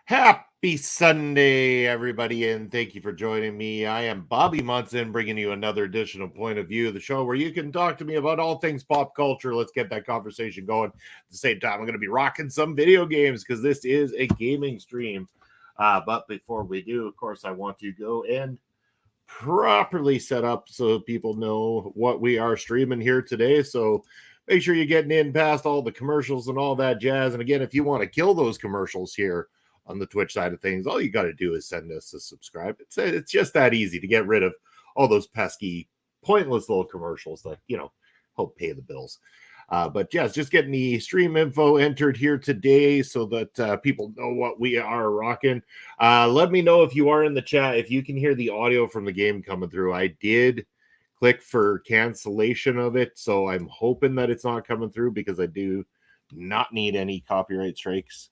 Happy Sunday, everybody, and thank you for joining me. I am Bobby Munson, bringing you another edition of Point of View, the show where you can talk to me about all things pop culture. Let's get that conversation going. At the same time, I'm going to be rocking some video games because this is a gaming stream. But before we do, of course, I want to go and properly set up so people know what we are streaming here today. So make sure you're getting in past all the commercials and all that jazz. And again, if you want to kill those commercials here on the Twitch side of things, all you got to do is send us a subscribe. It's just that easy to get rid of all those pesky, pointless little commercials that, help pay the bills. But yes, just getting the stream info entered here today so that people know what we are rocking. Let me know if you are in the chat, if you can hear the audio from the game coming through. I did click for cancellation of it. So I'm hoping that it's not coming through because I do not need any copyright strikes.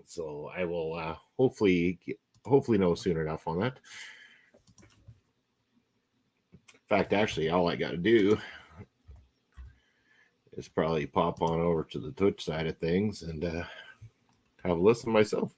So I will hopefully know soon enough on that. In fact, actually, all I got to do is probably pop on over to the Twitch side of things and have a listen myself.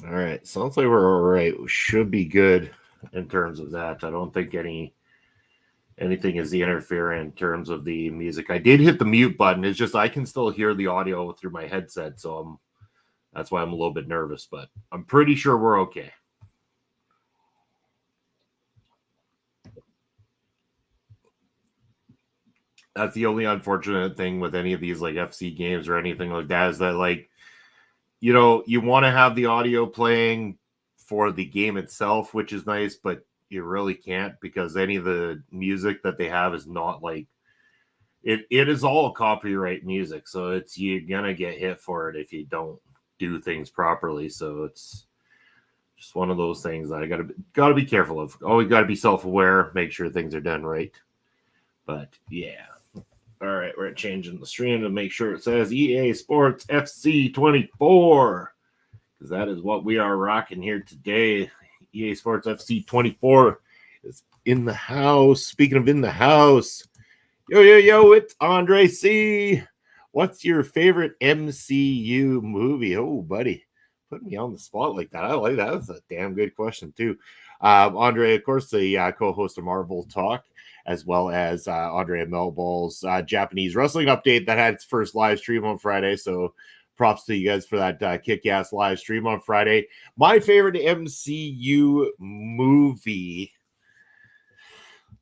All right, sounds like we're all right. We should be good in terms of that. I don't think anything is interfering in terms of the music. I did hit the mute button. It's just I can still hear the audio through my headset, so that's why I'm a little bit nervous, but I'm pretty sure we're okay. That's the only unfortunate thing with any of these like FC games or anything like that is that like, you know, you want to have the audio playing for the game itself, which is nice, but you really can't because any of the music that they have is not like it is all copyright music. So it's you're gonna get hit for it if you don't do things properly. So it's just one of those things that I gotta be careful of. Always gotta be self-aware, make sure things are done right. But yeah. All right, we're changing the stream to make sure it says EA Sports FC24 because that is what we are rocking here today. EA Sports FC24 is in the house. Speaking of in the house, yo, it's Andre C. What's your favorite MCU movie? Oh, buddy, put me on the spot like that. I like that. That's a damn good question too. Andre, of course, the co-host of Marvel Talk, as well as Andrea Melball's Japanese wrestling update that had its first live stream on Friday. So props to you guys for that kick-ass live stream on Friday. My favorite MCU movie.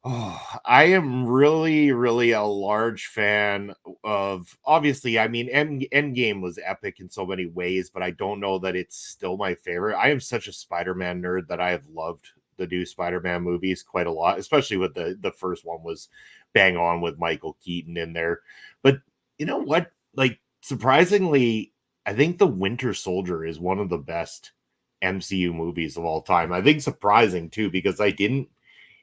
Oh, I am really, really a large fan of, obviously, I mean, Endgame was epic in so many ways, but I don't know that it's still my favorite. I am such a Spider-Man nerd that I have loved the new Spider-Man movies quite a lot, especially with the first one was bang on with Michael Keaton in there. But you know what? Like, surprisingly, I think The Winter Soldier is one of the best MCU movies of all time. I think surprising too, because I didn't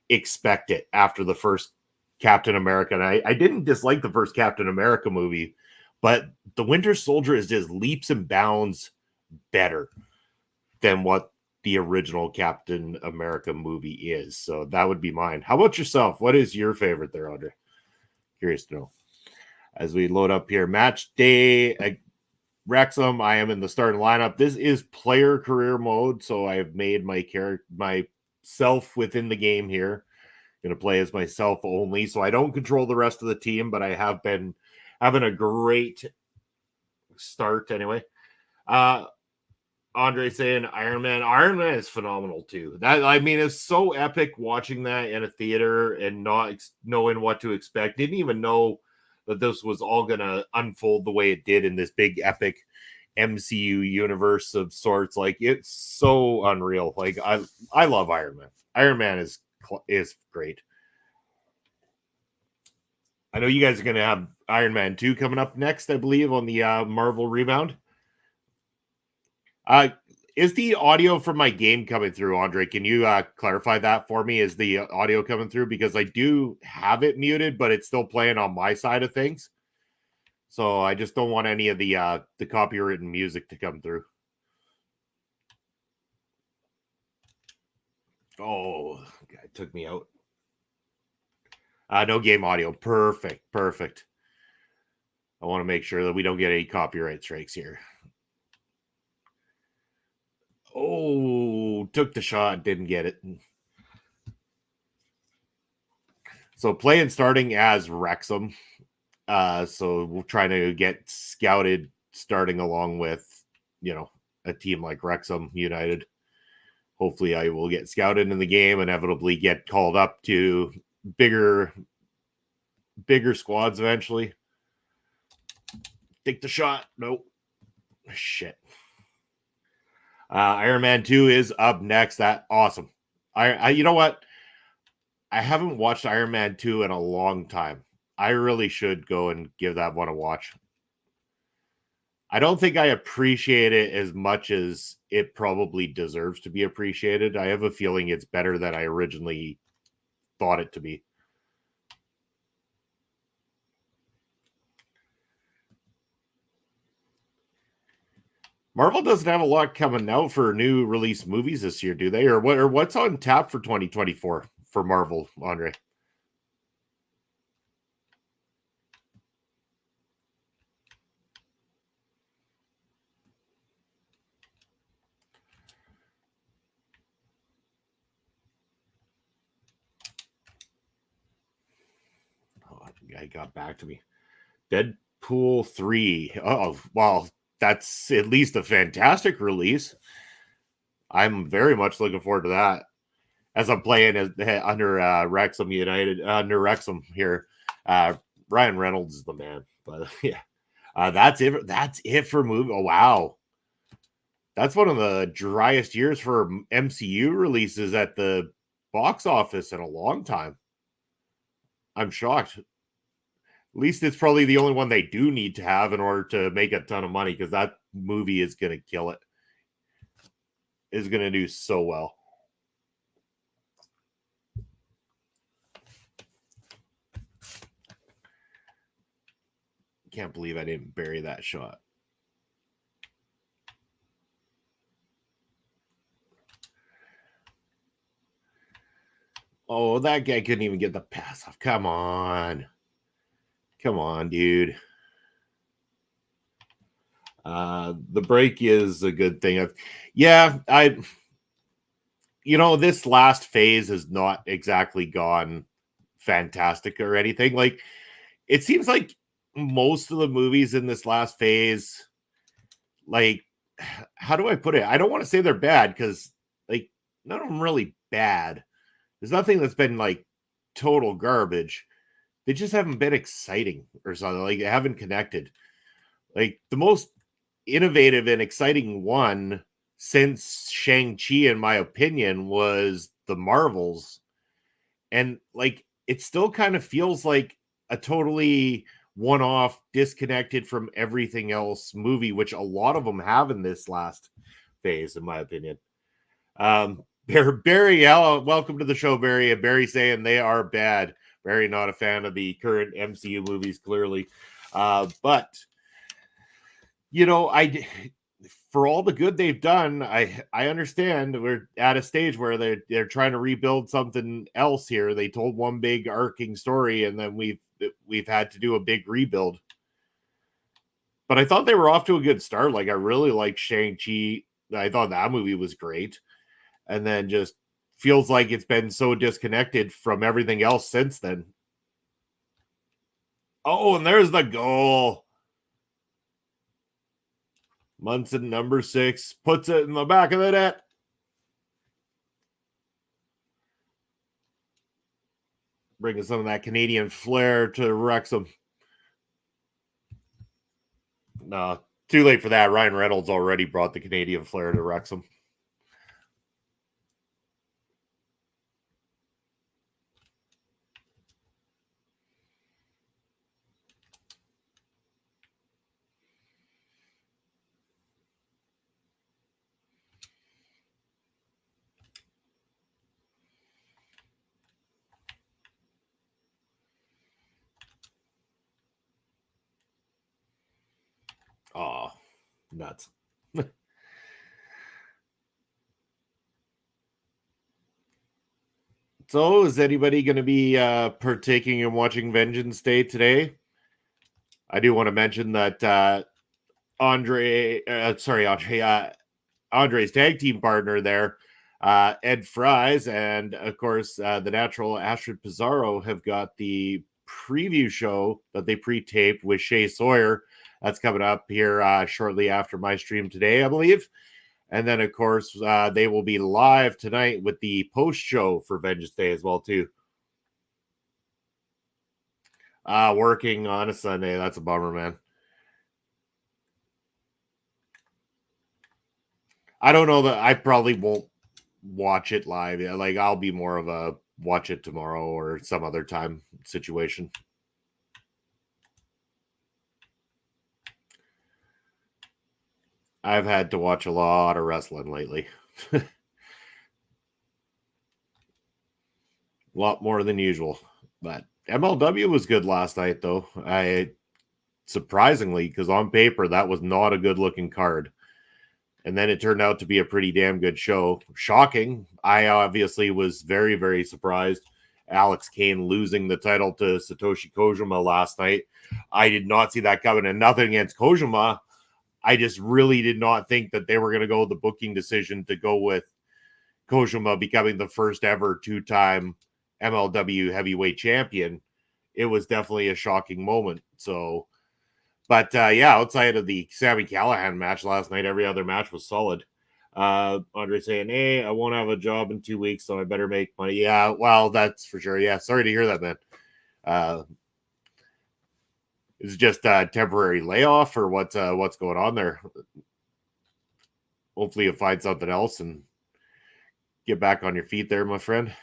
expect it after the first Captain America. And I didn't dislike the first Captain America movie, but The Winter Soldier is just leaps and bounds better than what the original Captain America movie is. So that would be mine. How about yourself? What is your favorite there, Andre? Curious to know. As we load up here, match day Wrexham. I am in the starting lineup. This is player career mode, so I have made my character myself within the game here. Going to play as myself only, so I don't control the rest of the team, but I have been having a great start anyway. Andre saying Iron Man. Iron Man is phenomenal too. That, I mean, it's so epic watching that in a theater and not knowing what to expect. Didn't even know that this was all going to unfold the way it did in this big epic MCU universe of sorts. Like, it's so unreal. Like, I love Iron Man. Iron Man is great. I know you guys are going to have Iron Man 2 coming up next, I believe, on the Marvel Rebound. Is the audio from my game coming through, Andre? Can you clarify that for me? Is the audio coming through? Because I do have it muted, but it's still playing on my side of things. So I just don't want any of the copywritten music to come through. Oh, it took me out. No game audio. Perfect. I want to make sure that we don't get any copyright strikes here. Oh, took the shot, didn't get it. So playing starting as Wrexham. So we're trying to get scouted starting along with, you know, a team like Wrexham United. Hopefully I will get scouted in the game, inevitably get called up to bigger squads eventually. Take the shot. Nope. Shit. Iron Man 2 is up next. That awesome. I you know what? I haven't watched Iron Man 2 in a long time. I really should go and give that one a watch. I don't think I appreciate it as much as it probably deserves to be appreciated. I have a feeling it's better than I originally thought it to be. Marvel doesn't have a lot coming out for new release movies this year, do they? Or what? Or what's on tap for 2024 for Marvel, Andre? Oh, the guy got back to me. Deadpool 3. Oh, well, that's at least a fantastic release. I'm very much looking forward to that. As I'm playing under Wrexham United, under Wrexham here. Ryan Reynolds is the man. But yeah, that's it. That's it for movie. Oh, wow. That's one of the driest years for MCU releases at the box office in a long time. I'm shocked. At least it's probably the only one they do need to have in order to make a ton of money, because that movie is going to kill it. Is going to do so well. Can't believe I didn't bury that shot. Oh, that guy couldn't even get the pass off. Come on. Come on, dude. The break is a good thing. This last phase has not exactly gone fantastic or anything. Like, it seems like most of the movies in this last phase, like, how do I put it? I don't want to say they're bad, because, like, none of them really bad. There's nothing that's been like total garbage. They just haven't been exciting or something. Like, they haven't connected. Like, the most innovative and exciting one since Shang-Chi, in my opinion, was the Marvels. And, like, it still kind of feels like a totally one-off, disconnected from everything else movie, which a lot of them have in this last phase, in my opinion. Barry, welcome to the show, Barry. And Barry saying they are bad. Barry, not a fan of the current MCU movies, clearly. But for all the good they've done, I understand we're at a stage where they're trying to rebuild something else here. They told one big arcing story, and then we've had to do a big rebuild. But I thought they were off to a good start. Like, I really liked Shang-Chi. I thought that movie was great. And then just feels like it's been so disconnected from everything else since then. Oh, and there's the goal. Munson, number 6, puts it in the back of the net. Bringing some of that Canadian flair to Wrexham. No, too late for that. Ryan Reynolds already brought the Canadian flair to Wrexham. Oh, nuts. So, is anybody going to be partaking in watching Vengeance Day today? I do want to mention that Andre's tag team partner there, Ed Fries, and of course the natural Astrid Pizarro have got the preview show that they pre-taped with Shay Sawyer. That's coming up here shortly after my stream today, I believe. And then, of course, they will be live tonight with the post show for Vengeance Day as well, too. Working on a Sunday. That's a bummer, man. I don't know that I probably won't watch it live. Like, I'll be more of a watch it tomorrow or some other time situation. I've had to watch a lot of wrestling lately. A lot more than usual. But MLW was good last night, though. Surprisingly, because on paper, that was not a good looking card. And then it turned out to be a pretty damn good show. Shocking. I obviously was very, very surprised. Alex Kane losing the title to Satoshi Kojima last night. I did not see that coming, and nothing against Kojima. I just really did not think that they were going to go with the booking decision to go with Kojima becoming the first ever two-time MLW heavyweight champion. It was definitely a shocking moment. So, but yeah, outside of the Sami Callihan match last night, every other match was solid. Andre saying, "Hey, I won't have a job in 2 weeks, so I better make money." Yeah, well, that's for sure. Yeah, sorry to hear that, man. Is it just a temporary layoff, or what's going on there? Hopefully, you'll find something else and get back on your feet there, my friend.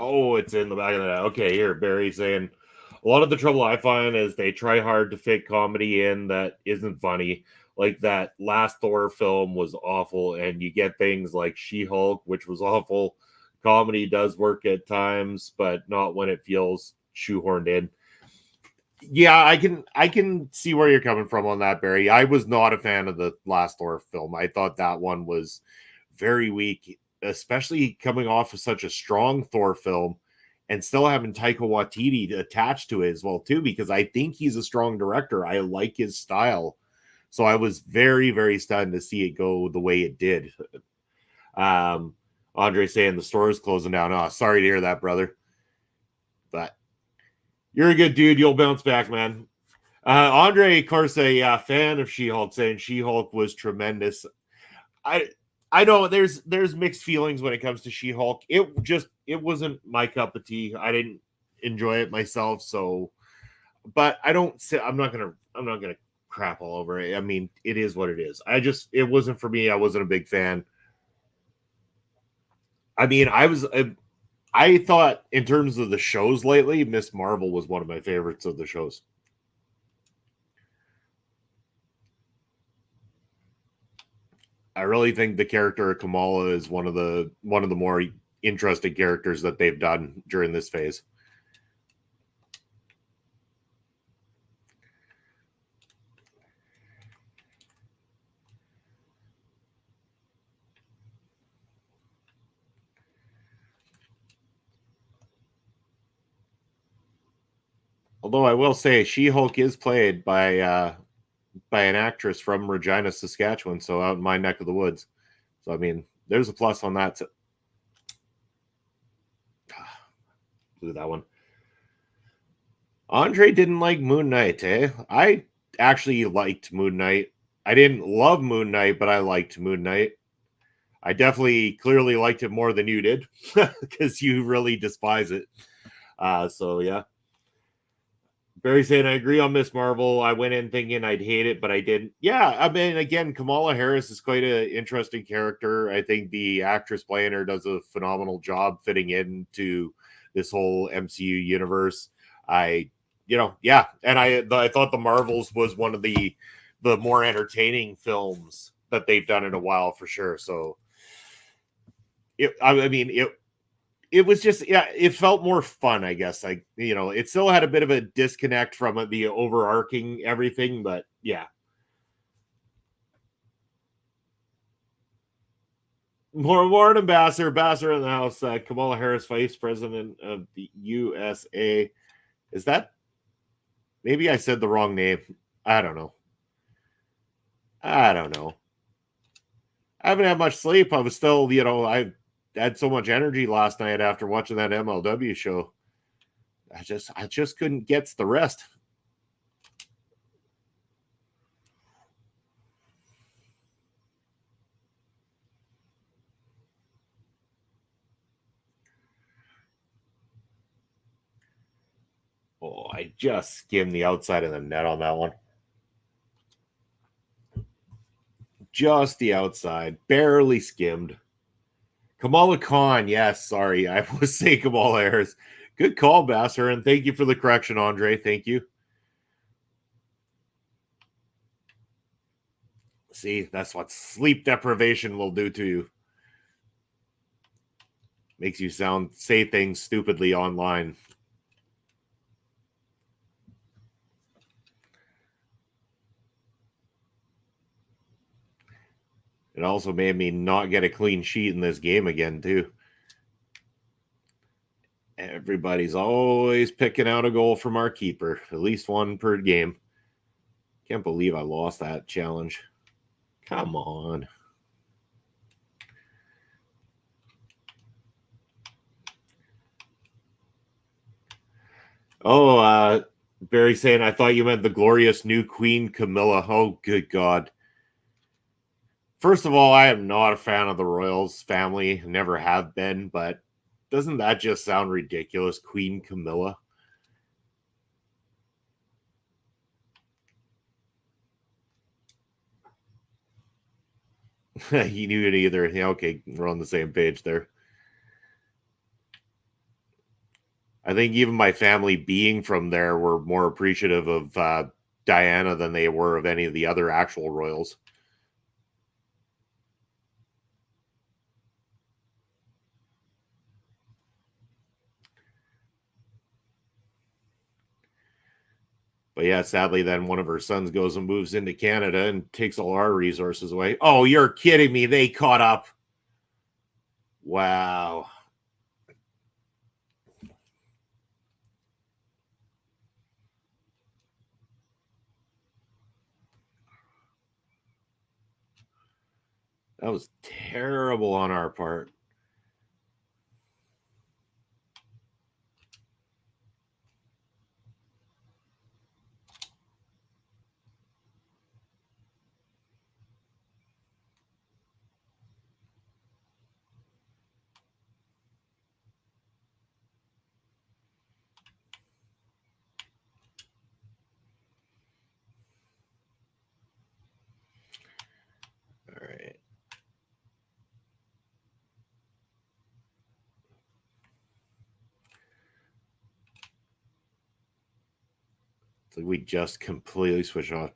Oh, it's in the back of that. Okay, here, Barry saying, a lot of the trouble I find is they try hard to fit comedy in that isn't funny. Like that last Thor film was awful, and you get things like She-Hulk, which was awful. Comedy does work at times, but not when it feels shoehorned in. Yeah, I can see where you're coming from on that, Barry. I was not a fan of the last Thor film. I thought that one was very weak, especially coming off of such a strong Thor film and still having Taika Waititi attached to it as well too, because I think he's a strong director. I like his style. So I was very, very stunned to see it go the way it did. Andre saying the store is closing down. Oh, sorry to hear that, brother. But you're a good dude. You'll bounce back, man. Andre, of course, a fan of She-Hulk, saying She-Hulk was tremendous. I I know there's mixed feelings when it comes to She-Hulk. It wasn't my cup of tea. I didn't enjoy it myself. So, but I'm not gonna crap all over it. I mean, it is what it is. It wasn't for me. I wasn't a big fan. I mean, I thought in terms of the shows lately, Miss Marvel was one of my favorites of the shows. I really think the character of Kamala is one of the more interesting characters that they've done during this phase. Although I will say, She-Hulk is played by an actress from Regina, Saskatchewan, so out in my neck of the woods. So I mean, there's a plus on that. Blew that one. Andre didn't like Moon Knight, eh? I actually liked Moon Knight. I didn't love Moon Knight, but I liked Moon Knight. I definitely clearly liked it more than you did because you really despise it. So yeah. Barry saying, I agree on Miss Marvel. I went in thinking I'd hate it, but I didn't. Yeah, I mean, again, Kamala Harris is quite an interesting character. I think the actress playing her does a phenomenal job fitting into this whole MCU universe. Yeah, and I thought the Marvels was one of the more entertaining films that they've done in a while for sure. So, I mean, it was just, yeah, it felt more fun, I guess. Like, it still had a bit of a disconnect from the overarching everything, but yeah. More ambassador in the house. Kamala Harris, vice president of the USA. Is that, maybe I said the wrong name? I don't know. I don't know. I haven't had much sleep. I was still, I had so much energy last night after watching that MLW show. I just couldn't get the rest. I just skimmed the outside of the net on that one. Just the outside. Barely skimmed. Kamala Khan. Yes, sorry. I was saying Kamala Harris. Good call, Basser, and thank you for the correction, Andre. Thank you. See, that's what sleep deprivation will do to you. Makes you say things stupidly online. It also made me not get a clean sheet in this game again, too. Everybody's always picking out a goal from our keeper, at least one per game. Can't believe I lost that challenge. Come on. Oh, Barry saying, I thought you meant the glorious new Queen Camilla. Oh, good God. First of all, I am not a fan of the Royals family. Never have been, but doesn't that just sound ridiculous? Queen Camilla. He knew it either. Yeah, okay, we're on the same page there. I think even my family being from there were more appreciative of Diana than they were of any of the other actual royals. But yeah, sadly, then one of her sons goes and moves into Canada and takes all our resources away. Oh, you're kidding me. They caught up. Wow. That was terrible on our part. All right. It's like we just completely switched off.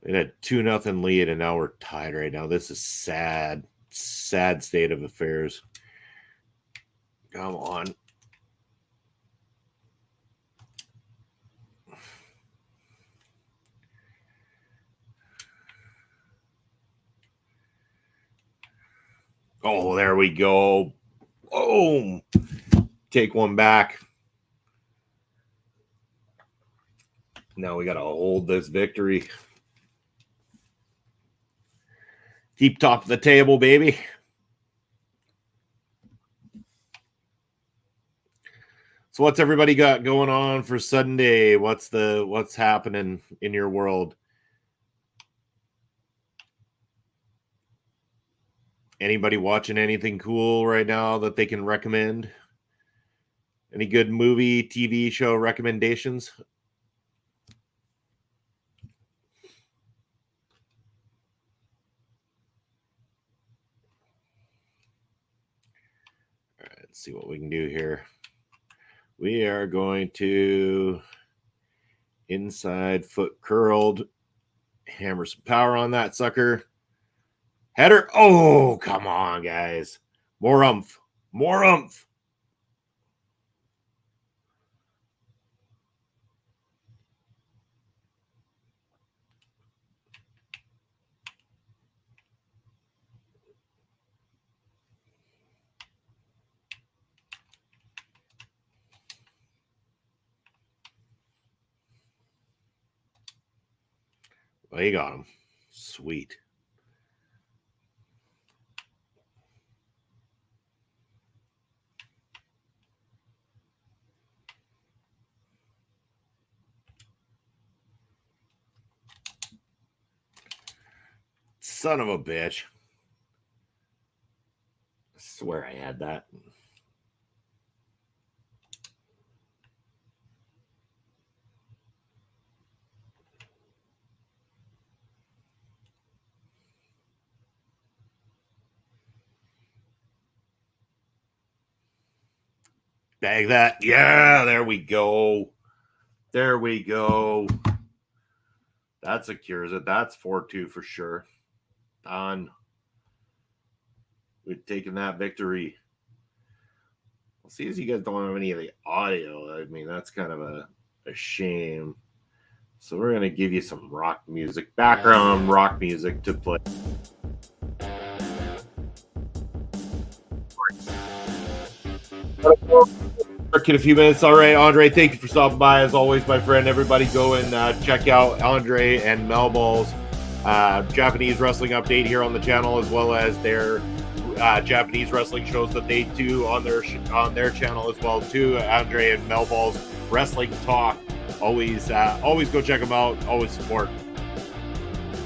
We had a 2-0 lead, and now we're tied right now. This is sad, sad state of affairs. Come on. Oh, there we go. Boom. Take one back. Now we got to hold this victory. Keep top of the table, baby. So what's everybody got going on for Sunday? What's happening in your world? Anybody watching anything cool right now that they can recommend? Any good movie, TV show recommendations? All right, let's see what we can do here. We are going to inside foot curled, hammer some power on that sucker. Header. Oh, come on, guys. More oomph. More oomph. Well, you got him. Sweet. Son of a bitch. swear I had that. Bag that. Yeah, there we go. There we go. That secures it. That's 4-2 for sure. Done. We've taken that victory. Well, see as you guys don't have any of the audio. I mean, that's kind of a shame. So we're going to give you some rock music, background rock music to play. In a few minutes. All right, Andre, thank you for stopping by. As always, my friend, everybody go and check out Andre and Melball's Japanese wrestling update here on the channel, as well as their Japanese wrestling shows that they do on their channel as well too. Andre and Melball's Wrestling Talk. Always go check them out. Always support.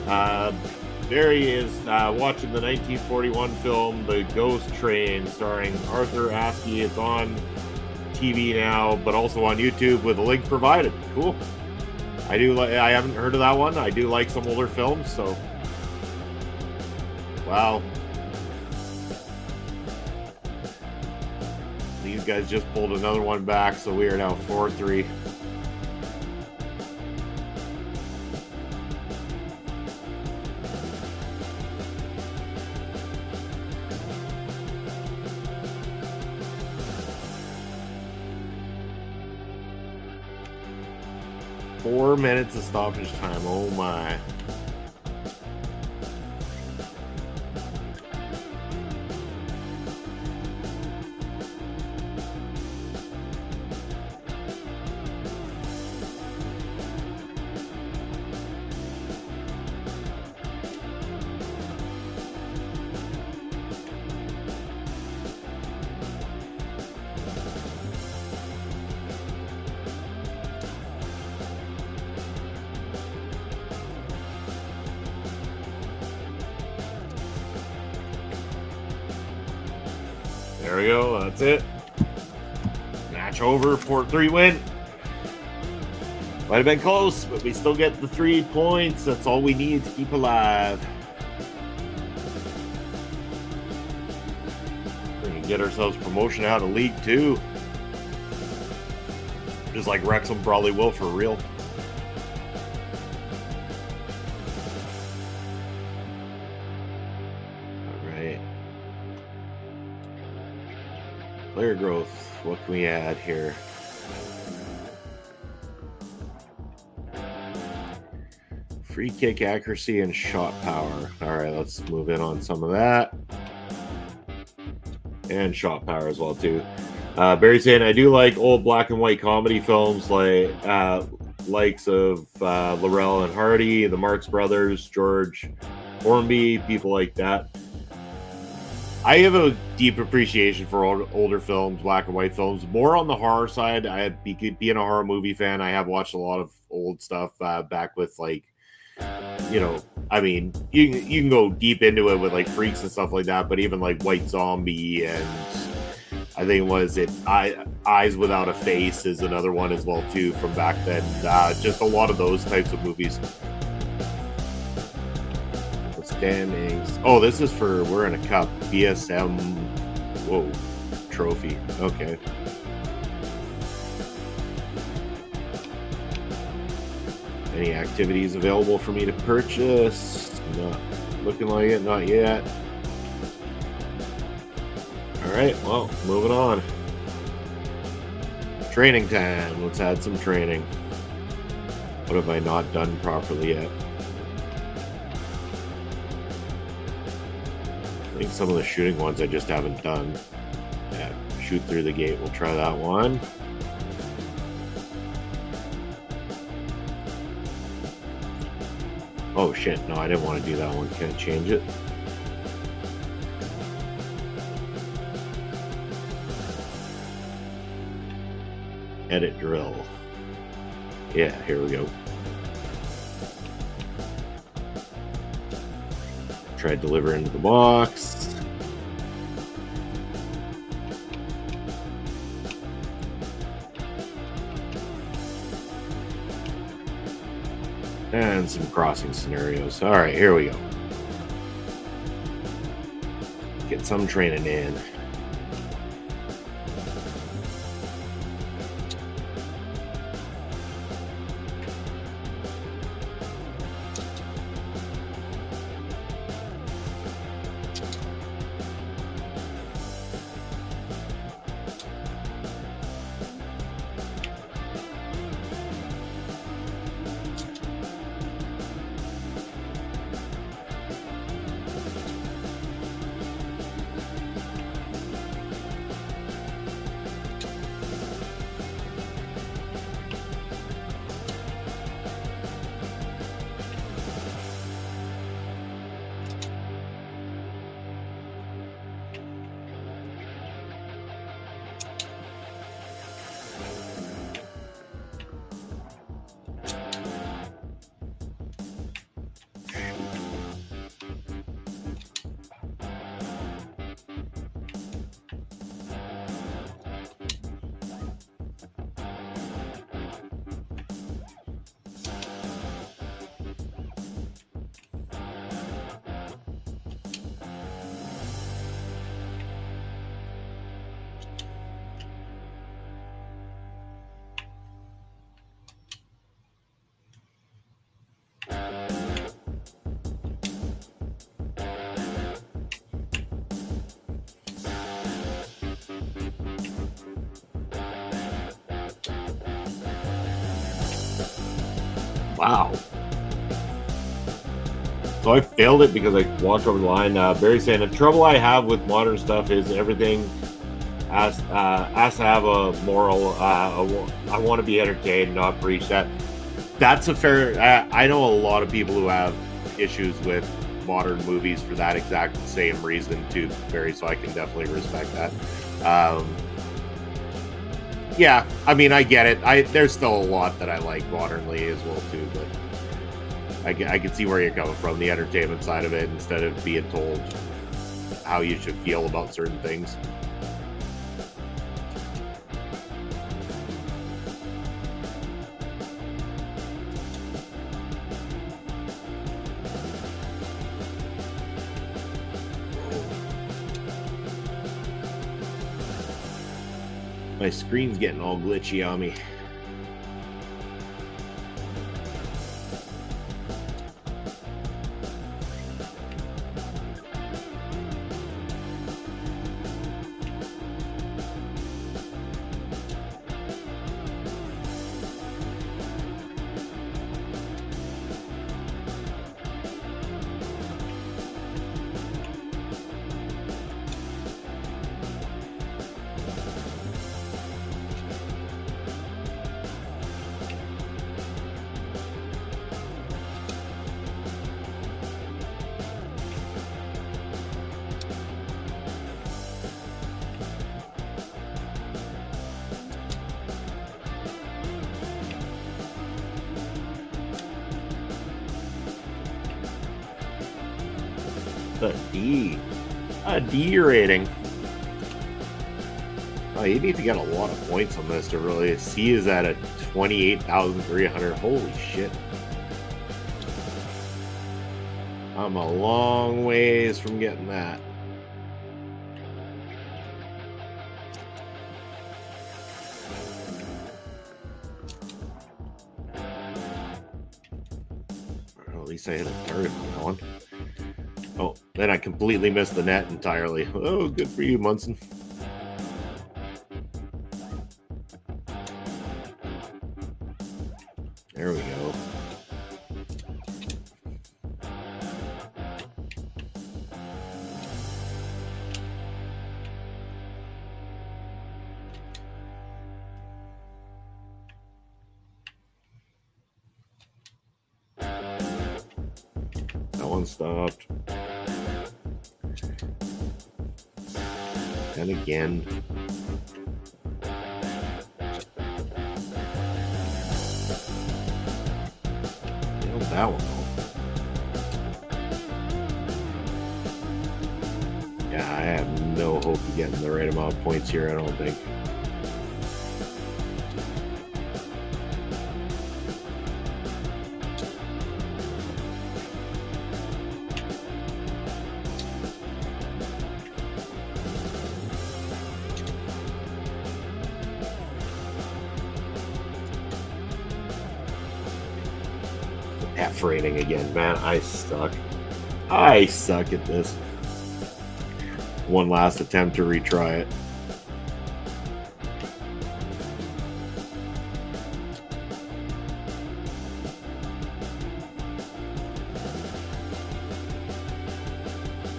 There he is watching the 1941 film The Ghost Train, starring Arthur Askey. It's on TV now, but also on YouTube with a link provided. Cool. I haven't heard of that one. I do like some older films, so wow. These guys just pulled another one back, so we are now 4-3. Four minutes of stoppage time. Oh my. There we go. That's it. Match over. 4-3 win. Might have been close, but we still get the 3 points. That's all we need to keep alive. We can get ourselves promotion out of League 2. Just like Wrexham probably will for real. Player growth, what can we add here? Free kick accuracy and shot power. All right, let's move in on some of that. And shot power as well, too. Barry's saying, I do like old black and white comedy films like likes of Laurel and Hardy, the Marx Brothers, George Hornby, people like that. I have a deep appreciation for older films, black and white films. More on the horror side. Being a horror movie fan, I have watched a lot of old stuff back with, like, you know, I mean, you can go deep into it with, like, Freaks and stuff like that, but even, like, White Zombie and I think Eyes Without a Face is another one as well, too, from back then. Just a lot of those types of movies. Standings. Oh, this is for, we're in a cup. BSM. Whoa. Trophy. Okay. Any activities available for me to purchase? Not looking like it. Not yet. Alright, well, moving on. Training time. Let's add some training. What have I not done properly yet? I think some of the shooting ones I just haven't done. Yeah, shoot through the gate. We'll try that one. Oh shit, no, I didn't want to do that one. Can't change it. Edit drill. Yeah, here we go. Try to deliver into the box. And some crossing scenarios. All right, here we go. Get some training in. Wow. So I failed it because I walked over the line. Barry saying the trouble I have with modern stuff is everything has to have a moral. I want to be entertained, not preach that. That's a fair. I know a lot of people who have issues with modern movies for that exact same reason too, Barry. So I can definitely respect that. Yeah, I mean, I get it. There's still a lot that I like modernly as well too, but I can see where you're coming from, the entertainment side of it, instead of being told how you should feel about certain things. My screen's getting all glitchy on me. A D rating. Oh, you need to get a lot of points on this to really. C is at a 28,300. Holy shit. I'm a long ways from getting that. Or at least I hit a target on that one. Oh, then I completely missed the net entirely. Oh, good for you, Munson. There we go. That one stopped. And again. Nailed that one though. Yeah, I have no hope of getting the right amount of points here, I don't think. F rating again, man. I suck. I suck at this. One last attempt to retry it.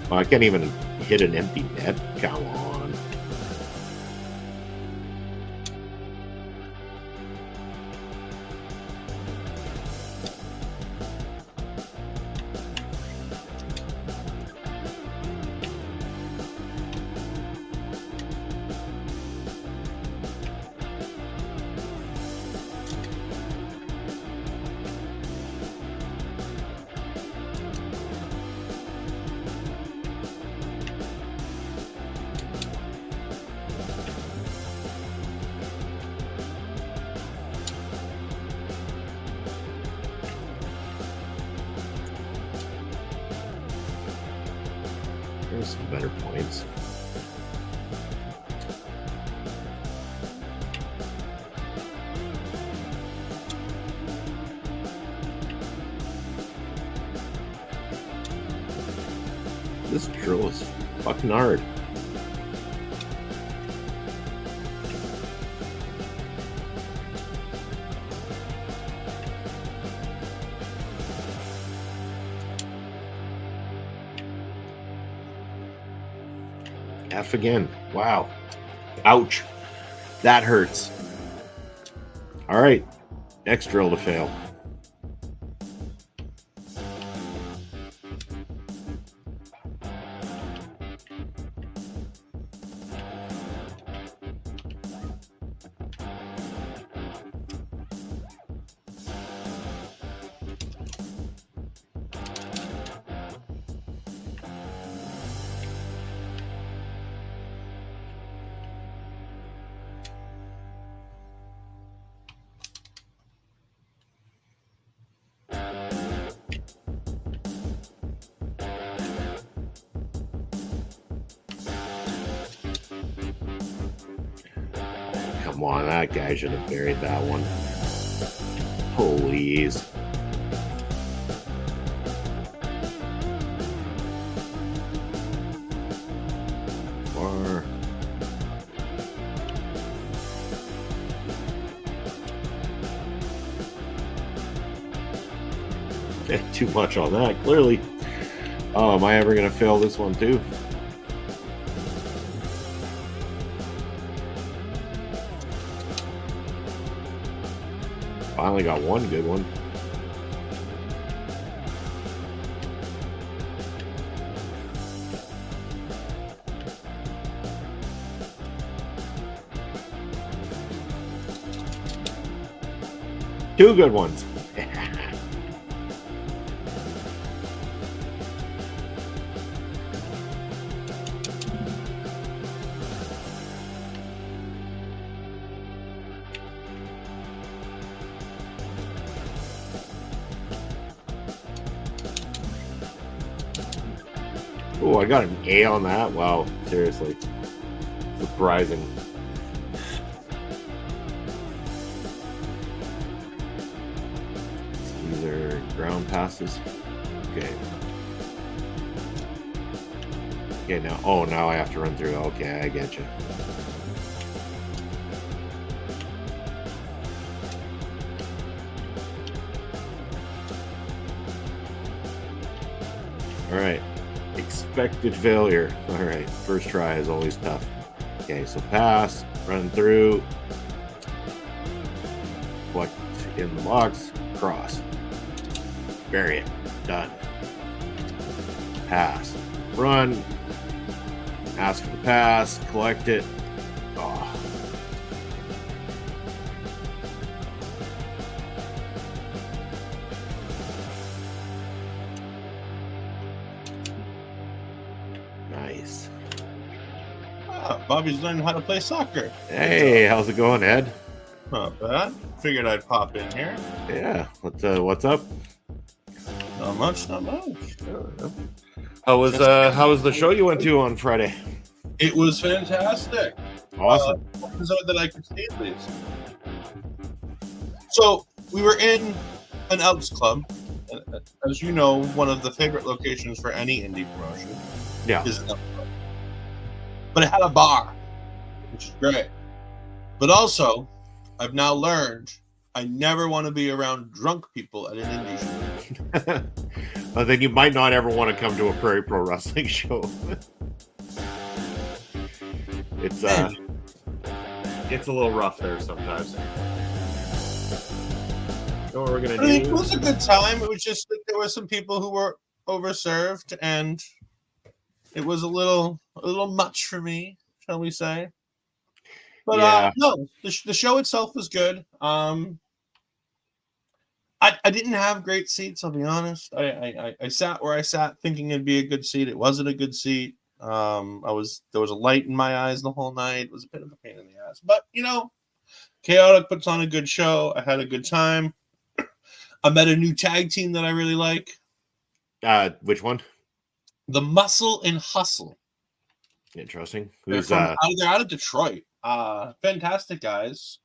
Oh, I can't even hit an empty net. Come on. There's some better points. This drill is fucking hard. F again. Wow. Ouch. That hurts. All right. Next drill to fail. Come on, that guy should have buried that one. Please. Far. Too much on that, clearly. Oh, am I ever going to fail this one too? Finally got one good one. Two good ones. Oh, I got an A on that. Wow, seriously. Surprising. These are ground passes. Okay. Okay, now, oh, now I have to run through. Okay, I get you. All right. Expected failure. All right, first try is always tough. Okay, so pass, run through, collect in the box, cross, bury it, done. Pass, run, ask for the pass, collect it. Oh. Nice. Ah, Bobby's learning how to play soccer. Hey, how's it going, Ed? Not bad. Figured I'd pop in here. Yeah, what's up? Not much, not much. How was the show you went to on Friday? It was fantastic. Awesome. Turns out that I could see at least. So we were in an Elks club, as you know, one of the favorite locations for any indie promotion Yeah. is an club. But it had a bar, which is great. But also, I've now learned I never want to be around drunk people at an indie show. But then you might not ever want to come to a Prairie Pro Wrestling show. It's a little rough there sometimes. So what we're gonna do? It was a good time. It was just that there were some people who were overserved, and it was a little much for me, shall we say? But yeah. No, the show itself was good. I didn't have great seats. I'll be honest. I sat where I sat, thinking it'd be a good seat. It wasn't a good seat. There was a light in my eyes the whole night. It was a bit of a pain in the ass, but Chaotic puts on a good show. I had a good time. I met a new tag team that I really like. Which one? The Muscle and Hustle. Interesting. They're out of Detroit. Fantastic guys.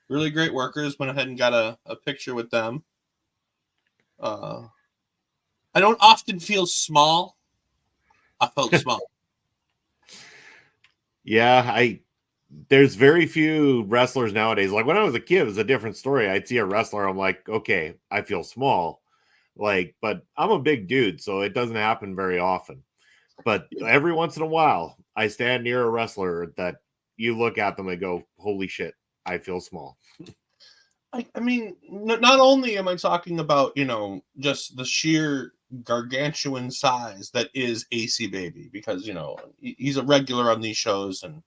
Really great workers. Went ahead and got a picture with them. I don't often feel small. I felt small. Yeah, there's very few wrestlers nowadays. Like when I was a kid, it was a different story. I'd see a wrestler, I'm like, okay, I feel small. But I'm a big dude, so it doesn't happen very often. But every once in a while, I stand near a wrestler that you look at them and go, holy shit, I feel small. I mean, not only am I talking about, just the sheer gargantuan size that is AC Baby, because, he's a regular on these shows and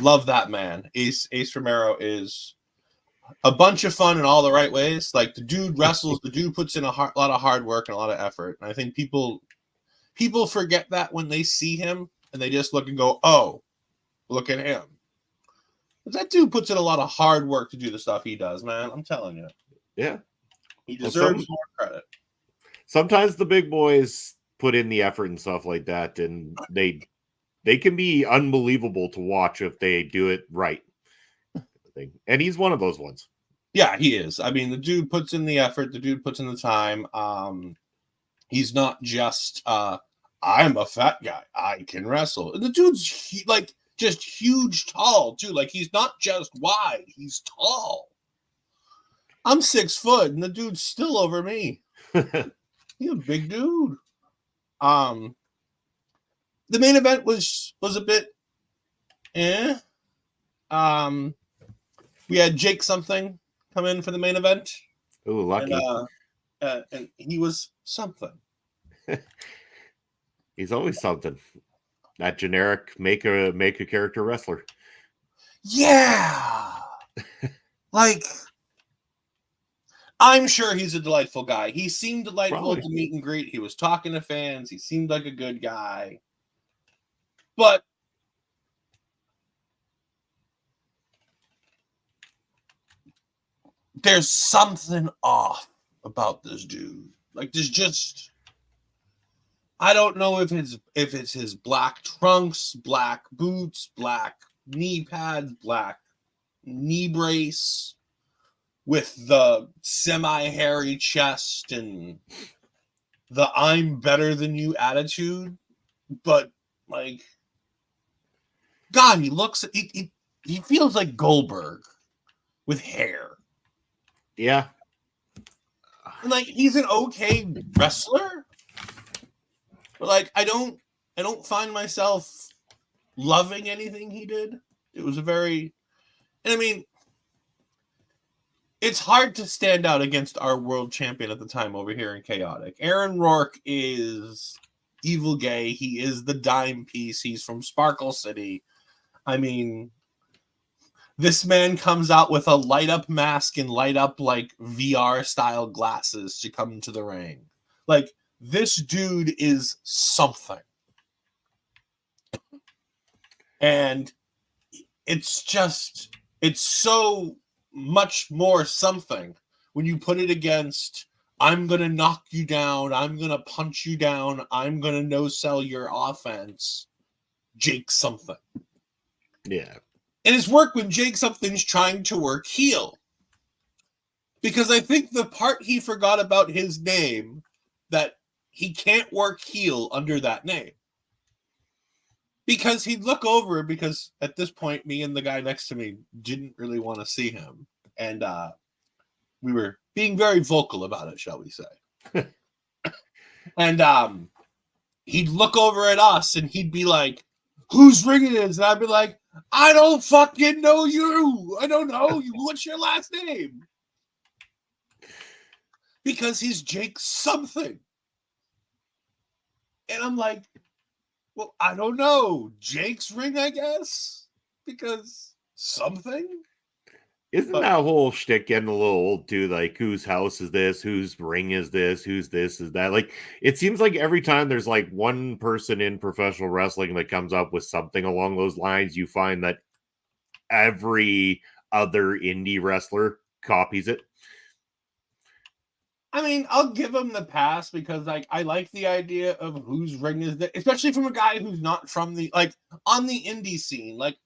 love that man. Ace Romero is a bunch of fun in all the right ways. Like, the dude wrestles, the dude puts in a lot of hard work and a lot of effort. And I think people forget that when they see him and they just look and go, oh, look at him. That dude puts in a lot of hard work to do the stuff he does, man. I'm telling you. Yeah. He deserves more credit. Sometimes the big boys put in the effort and stuff like that, and they can be unbelievable to watch if they do it right. And he's one of those ones. Yeah, he is. I mean, the dude puts in the effort. The dude puts in the time. He's not just, I'm a fat guy. I can wrestle. The dude's just huge, tall, too. Like, he's not just wide. He's tall. I'm 6 foot, and the dude's still over me. He's a big dude. The main event was a bit we had Jake something come in for the main event. Ooh, lucky. And he was something. He's always something. That generic make a character wrestler. Yeah. I'm sure he's a delightful guy. He seemed delightful at the meet and greet. He was talking to fans. He seemed like a good guy. But there's something off about this dude. There's just, I don't know if it's his black trunks, black boots, black knee pads, black knee brace with the semi-hairy chest and the I'm better than you attitude. But God, he feels like Goldberg with hair. Yeah. He's an okay wrestler. But I don't find myself loving anything he did. It was it's hard to stand out against our world champion at the time over here in Chaotic. Aaron Rourke is evil gay. He is the dime piece. He's from Sparkle City. I mean, this man comes out with a light up mask and light up VR style glasses to come into the ring. This dude is something. And it's so much more something when you put it against, I'm going to knock you down, I'm going to punch you down, I'm going to no-sell your offense, Jake something. Yeah. And it's work when Jake something's trying to work heel. Because I think the part he forgot about his name, that he can't work heel under that name. Because he'd look over, because at this point, me and the guy next to me didn't really want to see him. And we were being very vocal about it, shall we say. And he'd look over at us and he'd be like, "Whose ring it is?" And I'd be like, "I don't fucking know you. I don't know you. What's your last name?" Because he's Jake something. And I'm like, well, I don't know. Jake's ring, I guess? Because something? Isn't that whole shtick getting a little old too? Like, whose house is this? Whose ring is this? Whose this is that? Like, it seems like every time there's like one person in professional wrestling that comes up with something along those lines, you find that every other indie wrestler copies it. I mean, I'll give him the pass because I like the idea of whose ring is that, especially from a guy who's not from the, like, on the indie scene. Like,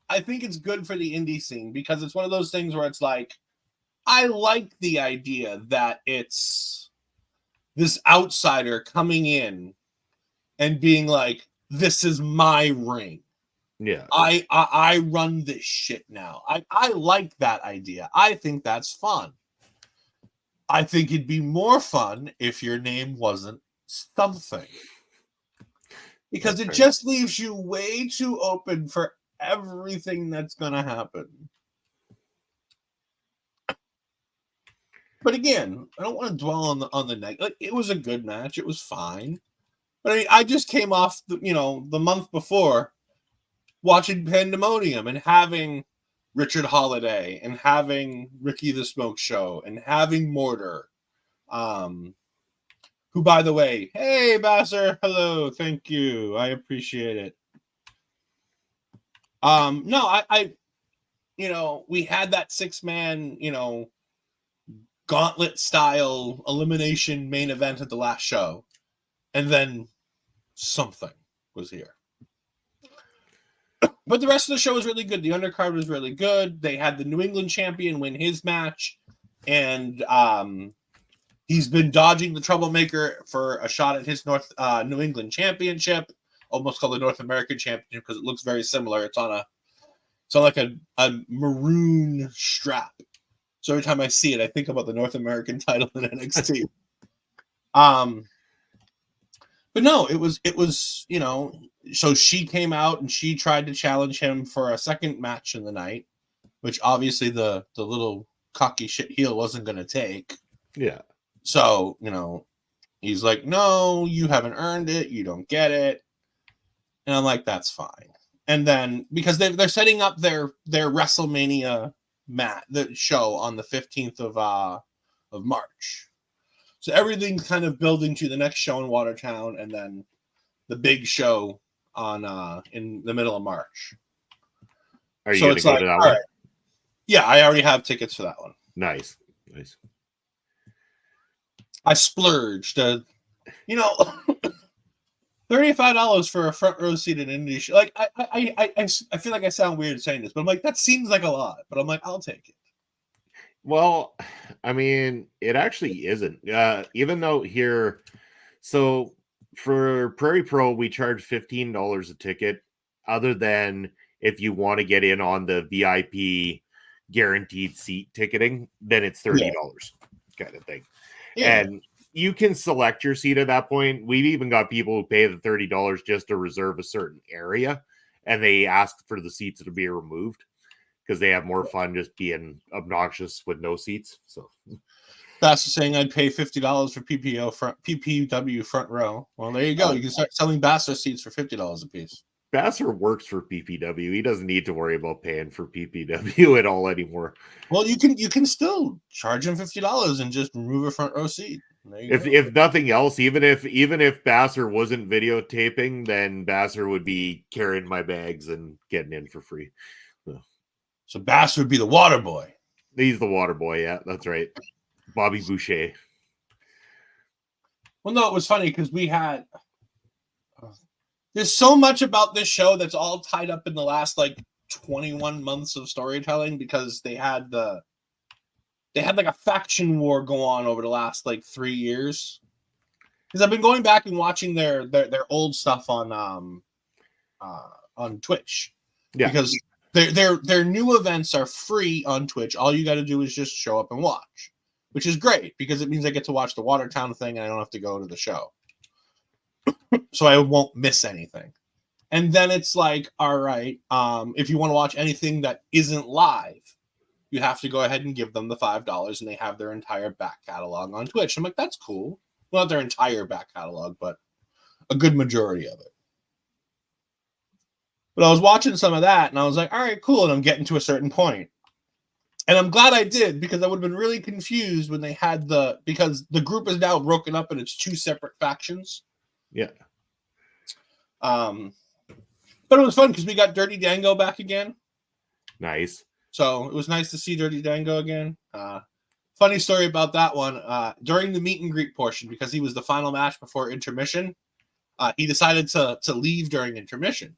I think it's good for the indie scene because it's one of those things where it's like, I like the idea that it's this outsider coming in and being like, this is my ring. Yeah. I run this shit now. I like that idea. I think that's fun. I think it'd be more fun if your name wasn't something. Because That's it fair. just leaves you way too open for everything that's going to happen. But again, I don't want to dwell on the neck. Like, it was a good match. It was fine. But I mean, I just came off the month before watching Pandemonium and having Richard Holiday and having Ricky the Smoke Show and having Mortar, who, by the way, hey Basser, hello, thank you, I appreciate it. No, I we had that 6-man, gauntlet style elimination main event at the last show, and then something was here. But the rest of the show was really good. The undercard was really good. They had the New England champion win his match, and he's been dodging the troublemaker for a shot at his New England championship, almost called the North American championship because it looks very similar. It's on like a maroon strap. So every time I see it, I think about the North American title in NXT. But no, it was, so she came out and she tried to challenge him for a second match in the night, which obviously the little cocky shit heel wasn't going to take. Yeah. So, he's like, no, you haven't earned it. You don't get it. And I'm like, that's fine. And then, because they're setting up their WrestleMania the show on the 15th of March. So everything's kind of building to the next show in Watertown, and then the big show on in the middle of March. Are you going to go to that one? Right. Yeah, I already have tickets for that one. Nice. I splurged, $35 for a front row seat in indie show. Like, I feel like I sound weird saying this, but I'm like, that seems like a lot. But I'm like, I'll take it. Well, I mean, it actually isn't. Even though here, so for Prairie Pro, we charge $15 a ticket, other than if you want to get in on the VIP guaranteed seat ticketing, then it's $30 kind of thing. Yeah. And you can select your seat at that point. We've even got people who pay the $30 just to reserve a certain area, and they ask for the seats to be removed, because they have more fun just being obnoxious with no seats. So that's saying I'd pay $50 for PPW front row. Well, there you go. You can start selling Basser seats for $50 a piece. Basser works for PPW. He doesn't need to worry about paying for PPW at all anymore. Well, you can still charge him $50 and just remove a front row seat. If nothing else, even if Basser wasn't videotaping, then Basser would be carrying my bags and getting in for free. So Bass would be the water boy. He's the water boy, yeah, that's right. Bobby Boucher. Well, no, it was funny because we had... there's so much about this show that's all tied up in the last, 21 months of storytelling, because they had the they had like a faction war go on over the last like 3 years. Because I've been going back and watching their old stuff on Twitch. Yeah. Because their new events are free on Twitch. All you got to do is just show up and watch, which is great because it means I get to watch the Watertown thing and I don't have to go to the show. So I won't miss anything. And then it's like, all right, if you want to watch anything that isn't live, you have to go ahead and give them the $5, and they have their entire back catalog on Twitch. I'm like, that's cool. Well, not their entire back catalog, but a good majority of it. But I was watching some of that, and I was like, all right, cool. And I'm getting to a certain point. And I'm glad I did, because I would have been really confused when they had because the group is now broken up and it's 2 separate factions. Yeah. But it was fun because we got Dirty Dango back again. Nice. So it was nice to see Dirty Dango again. Funny story about that one. During the meet and greet portion, because he was the final match before intermission, he decided to leave during intermission,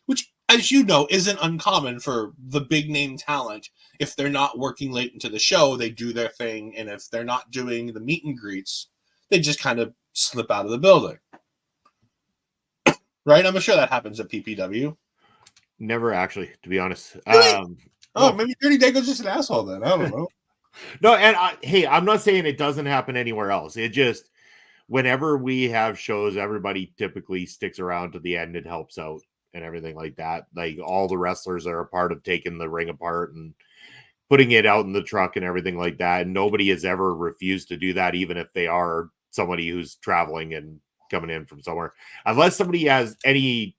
which, as you know, isn't uncommon for the big name talent. If they're not working late into the show, they do their thing. And if they're not doing the meet and greets, they just kind of slip out of the building. Right? I'm sure that happens at PPW. Never actually, to be honest. Really? Maybe Dirty Dango's just an asshole then. I don't know. No, and hey, I'm not saying it doesn't happen anywhere else. It just, whenever we have shows, everybody typically sticks around to the end and helps out and everything like that. Like all the wrestlers are a part of taking the ring apart and putting it out in the truck and everything like that. And nobody has ever refused to do that, even if they are somebody who's traveling and coming in from somewhere, unless somebody has any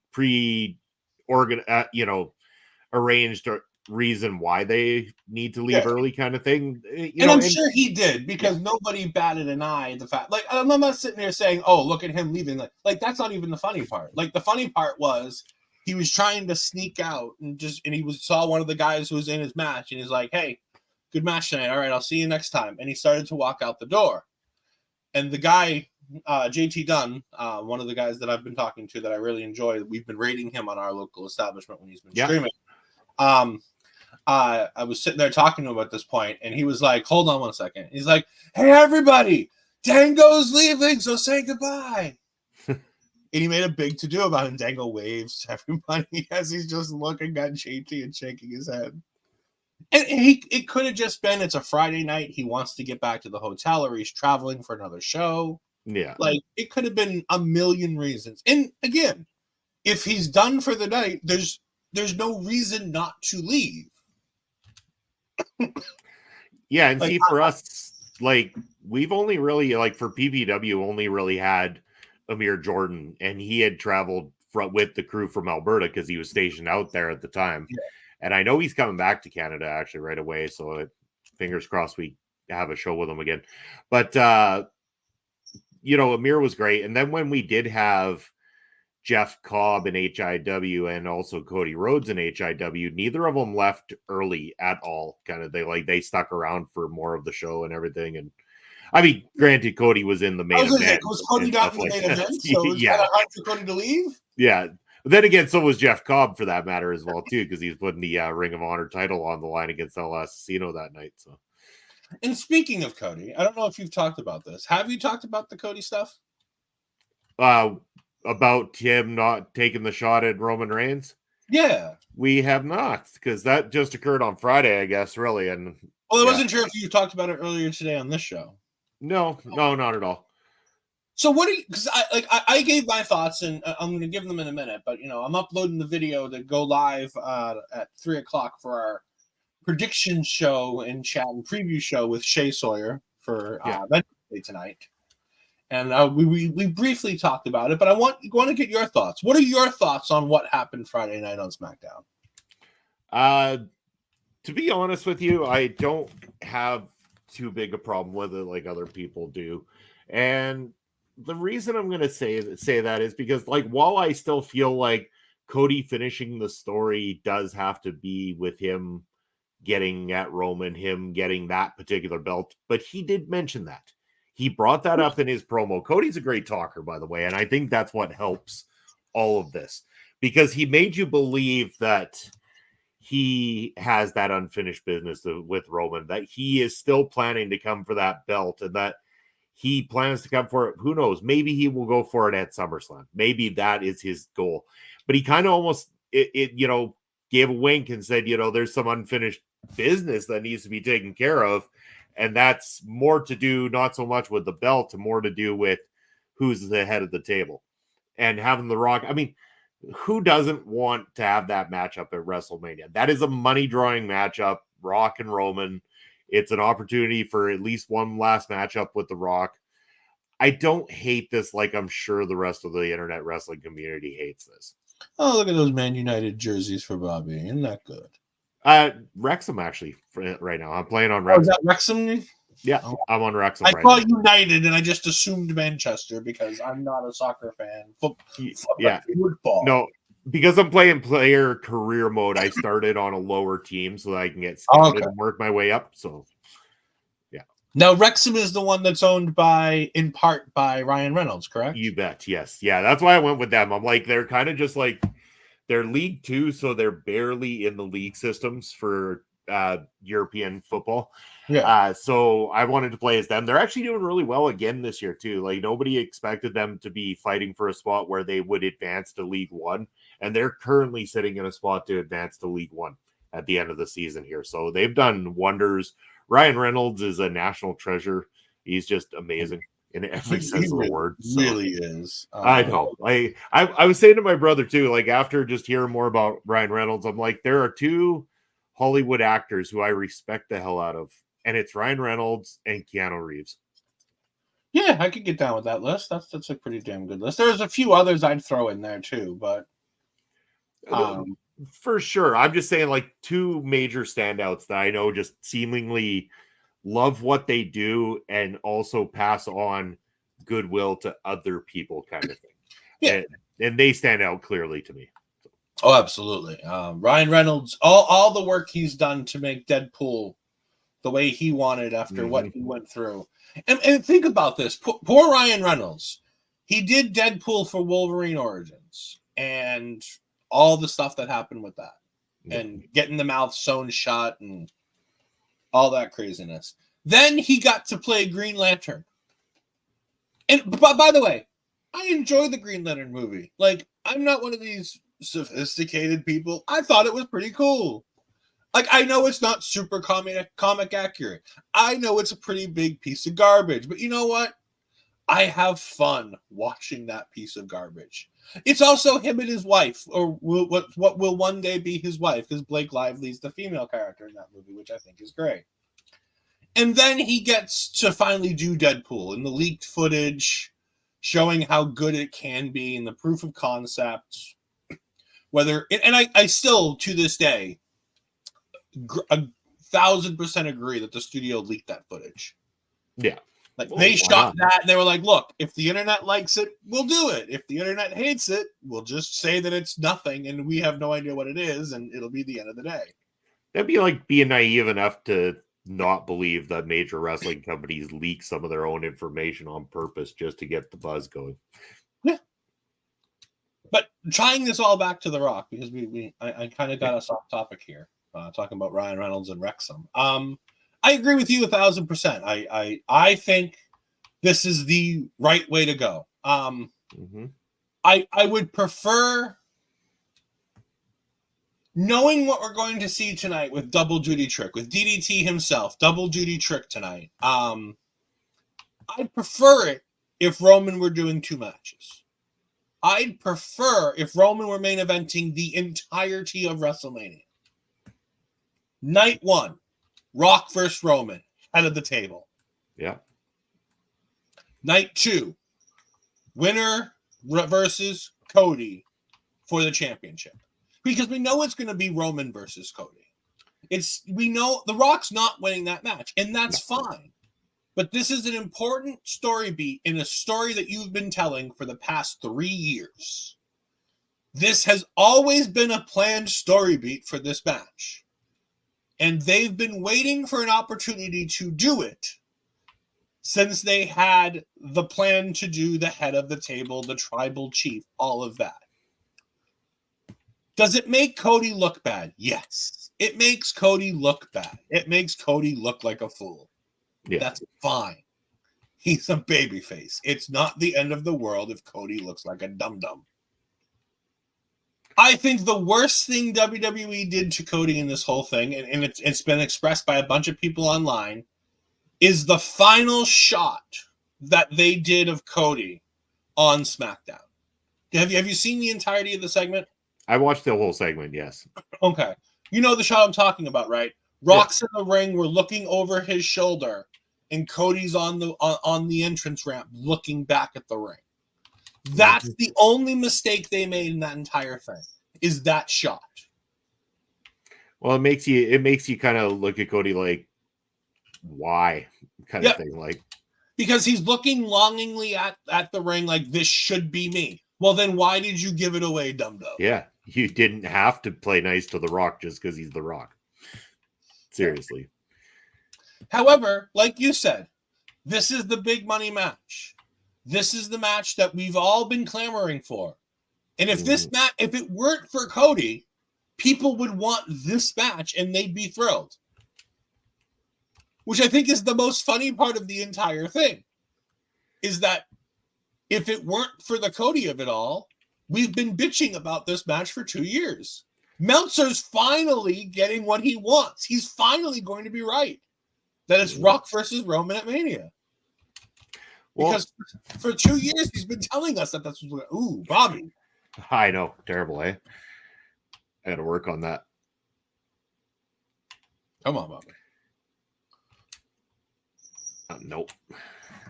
arranged reason why they need to leave early, kind of thing. I'm sure he did, because nobody batted an eye at the fact. Like, I'm not sitting there saying, "Oh, look at him leaving." Like that's not even the funny part. Like the funny part was he was trying to sneak out and saw one of the guys who was in his match, and he's like, "Hey, good match tonight. All right, I'll see you next time." And he started to walk out the door, and the guy, JT Dunn, one of the guys that I've been talking to that I really enjoy, we've been rating him on our local establishment when he's been streaming. I was sitting there talking to him at this point, and he was like, "Hold on 1 second." He's like, "Hey, everybody, Dango's leaving, so say goodbye." And he made a big to-do about it, and Dango waves to everybody as he's just looking at JT and shaking his head. And it could have just been, it's a Friday night, he wants to get back to the hotel, or he's traveling for another show. Yeah. Like, it could have been a million reasons. And again, if he's done for the night, there's no reason not to leave. Yeah, and see, for us, like, we've only really, like, for PPW, only really had Amir Jordan, and he had traveled with the crew from Alberta because he was stationed out there at the time. Yeah. And I know he's coming back to Canada actually right away, so fingers crossed we have a show with him again. But Amir was great. And then when we did have Jeff Cobb in HIW and also Cody Rhodes in HIW, neither of them left early at all. Kind of, they stuck around for more of the show and everything. And I mean, granted, Cody was in the main event. Was Cody not in the main event? So it was kind of hard for Cody to leave? Yeah. But then again, so was Jeff Cobb for that matter as well, too, because he's putting the Ring of Honor title on the line against El Asesino that night. So, and speaking of Cody, I don't know if you've talked about this. Have you talked about the Cody stuff? About him not taking the shot at Roman Reigns? Yeah. We have not, because that just occurred on Friday, I guess, really. And I wasn't sure if you talked about it earlier today on this show. No, not at all. So what do you, because I gave my thoughts, and I'm going to give them in a minute, but I'm uploading the video to go live at 3:00 for our prediction show and chat and preview show with Shay Sawyer for Wednesday tonight. And we briefly talked about it, but I want to get your thoughts. What are your thoughts on what happened Friday night on SmackDown? To be honest with you, I don't have too big a problem with it like other people do. And the reason I'm going to say that is because, like, while I still feel like Cody finishing the story does have to be with him getting at Roman, him getting that particular belt, but he did mention that. He brought that up in his promo. Cody's a great talker, by the way, and I think that's what helps all of this, because he made you believe that he has that unfinished business with Roman, that he is still planning to come for that belt, and that he plans to come for it. Who knows? Maybe he will go for it at SummerSlam. Maybe that is his goal. But he kind of almost, gave a wink and said, there's some unfinished business that needs to be taken care of. And that's more to do, not so much with the belt, and more to do with who's the head of the table. And having The Rock, I mean, who doesn't want to have that matchup at WrestleMania? That is a money-drawing matchup, Rock and Roman. It's an opportunity for at least one last matchup with The Rock. I don't hate this like I'm sure the rest of the internet wrestling community hates this. Oh, look at those Man United jerseys for Bobby. Isn't that good? Wrexham, actually, right now. I'm playing on Wrexham. Oh, is that Wrexham? Yeah, oh. I'm on Wrexham. I thought United, and I just assumed Manchester because I'm not a soccer fan. Football. No, because I'm playing player career mode, I started on a lower team so that I can get scouted and work my way up. So, yeah. Now, Wrexham is the one that's owned in part by Ryan Reynolds, correct? You bet. Yes. Yeah, that's why I went with them. I'm like, they're kind of just like, they're League Two, so they're barely in the league systems for European football. Yeah. So I wanted to play as them. They're actually doing really well again this year too. Like, nobody expected them to be fighting for a spot where they would advance to League One, and they're currently sitting in a spot to advance to League One at the end of the season here. So they've done wonders. Ryan Reynolds is a national treasure. He's just amazing in every sense of the word. So, really is. I know. I was saying to my brother too, like, after just hearing more about Ryan Reynolds, I'm like, there are two Hollywood actors who I respect the hell out of, and it's Ryan Reynolds and Keanu Reeves. Yeah, I could get down with that list. That's a pretty damn good list. There's a few others I'd throw in there too, but for sure. I'm just saying, like, two major standouts that I know just seemingly love what they do and also pass on goodwill to other people, kind of thing. Yeah. And they stand out clearly to me. Oh, absolutely. Ryan Reynolds, all the work he's done to make Deadpool the way he wanted after what he went through. And think about this. Poor Ryan Reynolds. He did Deadpool for Wolverine Origins and all the stuff that happened with that. And getting the mouth sewn shut and all that craziness. Then he got to play Green Lantern. And by the way, I enjoy the Green Lantern movie. Like, I'm not one of these sophisticated people. I thought it was pretty cool. Like, I know it's not super comic accurate. I know it's a pretty big piece of garbage. But you know what? I have fun watching that piece of garbage. It's also him and his wife, or what will one day be his wife, because Blake Lively's the female character in that movie, which I think is great. And then he gets to finally do Deadpool in the leaked footage, showing how good it can be and the proof of concept. I still, to this day, 1,000% agree that the studio leaked that footage. Yeah. Like, they shot that and they were like, look, if the internet likes it, we'll do it. If the internet hates it, we'll just say that it's nothing and we have no idea what it is, and it'll be the end of the day. That'd be like being naive enough to not believe that major wrestling companies leak some of their own information on purpose just to get the buzz going. Yeah. But tying this all back to The Rock, because I kind of got us off topic here, talking about Ryan Reynolds and Wrexham. I agree with you 1,000%. I think this is the right way to go. I would prefer, knowing what we're going to see tonight with Double Duty Trick, with DDT himself, Double Duty Trick tonight. I'd prefer it if Roman were doing 2 matches. I'd prefer if Roman were main eventing the entirety of WrestleMania. Night 1. Rock versus Roman, head of the table. Yeah. Night 2, winner versus Cody for the championship. Because we know it's going to be Roman versus Cody. We know The Rock's not winning that match, and that's fine. But this is an important story beat in a story that you've been telling for the past 3 years. This has always been a planned story beat for this match. And they've been waiting for an opportunity to do it since they had the plan to do the head of the table, the tribal chief, all of that. Does it make Cody look bad? Yes. It makes Cody look bad. It makes Cody look like a fool. Yeah. That's fine. He's a babyface. It's not the end of the world if Cody looks like a dum-dum. I think the worst thing WWE did to Cody in this whole thing, and it's been expressed by a bunch of people online, is the final shot that they did of Cody on SmackDown. Have you seen the entirety of the segment? I watched the whole segment, yes. Okay. You know the shot I'm talking about, right? Rock's in the ring, we're looking over his shoulder, and Cody's on the entrance ramp looking back at the ring. That's the only mistake they made in that entire thing, is that shot. Well, it makes you kind of look at Cody like, why? Kind of thing. Like, because he's looking longingly at the ring like, this should be me. Well, then why did you give it away, dum-dum? Yeah, you didn't have to play nice to The Rock just because he's The Rock. Seriously. However, like you said, this is the big money match. This is the match that we've all been clamoring for. And if this match, if it weren't for Cody, people would want this match and they'd be thrilled. Which I think is the most funny part of the entire thing. Is that if it weren't for the Cody of it all, we've been bitching about this match for 2 years. Meltzer's finally getting what he wants. He's finally going to be right. That it's Rock versus Roman at Mania. Because for 2 years, he's been telling us that that's what, ooh, Bobby. I know. Terrible, eh? I got to work on that. Come on, Bobby. Nope.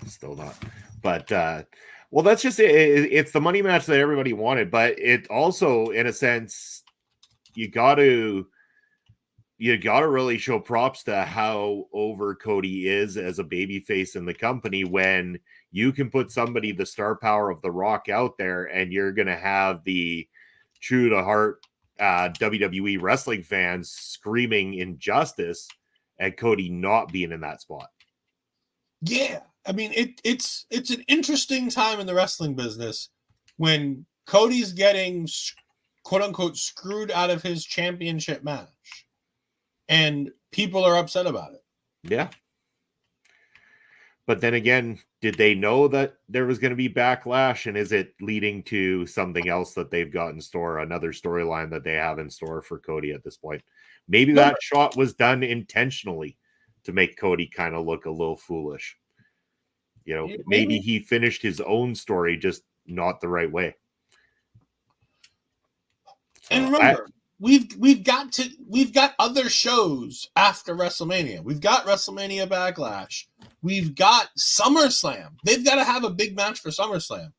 Still not. But, well, that's just it. It's the money match that everybody wanted. But it also, in a sense, you got to really show props to how over Cody is as a babyface in the company when you can put somebody the star power of The Rock out there and you're going to have the true to heart WWE wrestling fans screaming injustice at Cody not being in that spot. Yeah. I mean, it's an interesting time in the wrestling business when Cody's getting quote unquote screwed out of his championship match. And people are upset about it. Yeah. But then again, did they know that there was going to be backlash? And is it leading to something else that they've got in store, another storyline that they have in store for Cody at this point? Maybe that shot was done intentionally to make Cody kind of look a little foolish. You know, maybe he finished his own story, just not the right way. And remember, we've got other shows after WrestleMania. We've got WrestleMania Backlash. We've got SummerSlam. They've got to have a big match for SummerSlam.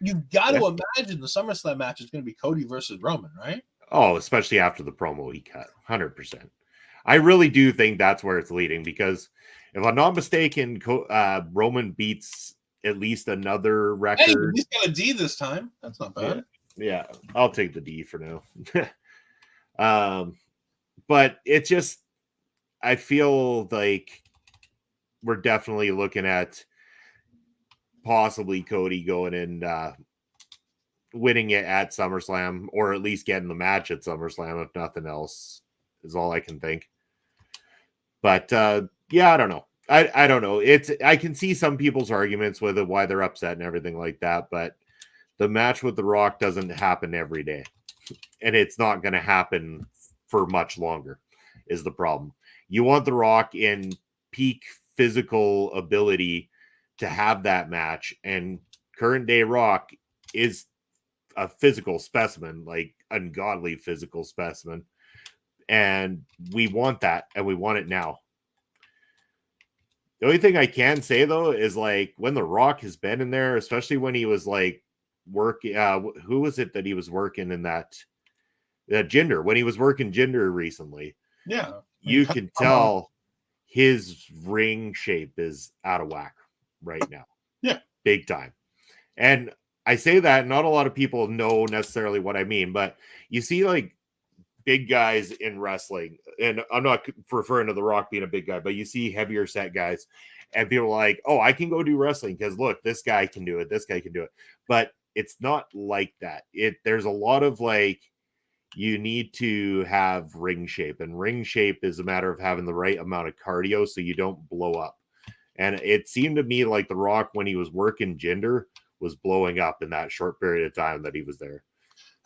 You've got to imagine the SummerSlam match is going to be Cody versus Roman, right? Oh, especially after the promo he cut. 100%. I really do think that's where it's leading because if I'm not mistaken, Roman beats at least another record. Hey, he's got a D this time. That's not bad. Yeah, I'll take the D for now. But it's just, I feel like we're definitely looking at possibly Cody going and winning it at SummerSlam, or at least getting the match at SummerSlam, if nothing else, is all I can think. But yeah, I don't know. I don't know. I can see some people's arguments with it, why they're upset and everything like that, but the match with The Rock doesn't happen every day. And it's not going to happen for much longer, is the problem. You want The Rock in peak physical ability to have that match, and current day Rock is a physical specimen, like ungodly physical specimen. And we want that, and we want it now. The only thing I can say, though, is like when The Rock has been in there, especially when he was like working, who was it that he was working in that Jinder, when he was working Jinder recently? Yeah. You can tell his ring shape is out of whack right now. Yeah. Big time. And I say that not a lot of people know necessarily what I mean, but you see like big guys in wrestling, and I'm not referring to The Rock being a big guy, but you see heavier set guys, and people are like, oh, I can go do wrestling because look, this guy can do it, this guy can do it. But it's not like that. There's a lot of like, you need to have ring shape, and ring shape is a matter of having the right amount of cardio so you don't blow up. And it seemed to me like The Rock, when he was working Jinder, was blowing up in that short period of time that he was there.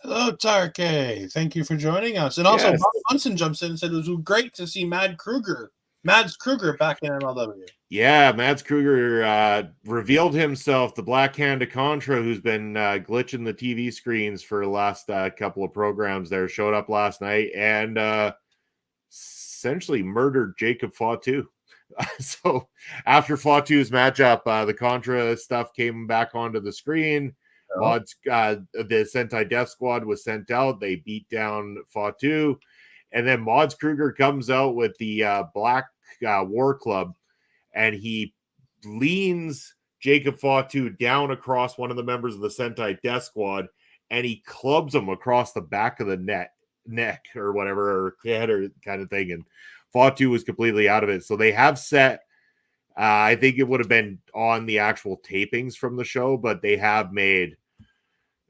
Hello, Tarke. Thank you for joining us. And also, Yes. Bobby Munson jumps in and said it was great to see Mads Kruger back in MLW. Yeah, Mads Kruger revealed himself, the Black Hand of Contra, who's been glitching the TV screens for the last couple of programs there, showed up last night and essentially murdered Jacob Fatu. So after Fatu's matchup, the Contra stuff came back onto the screen. Mods, the Sentai Death Squad was sent out. They beat down Fatu. And then Mads Kruger comes out with the Black War Club, and he leans Jacob Fatu down across one of the members of the Sentai Death Squad, and he clubs him across the back of the neck or whatever, or head or kind of thing. And Fatu was completely out of it. So they have set, I think it would have been on the actual tapings from the show, but they have made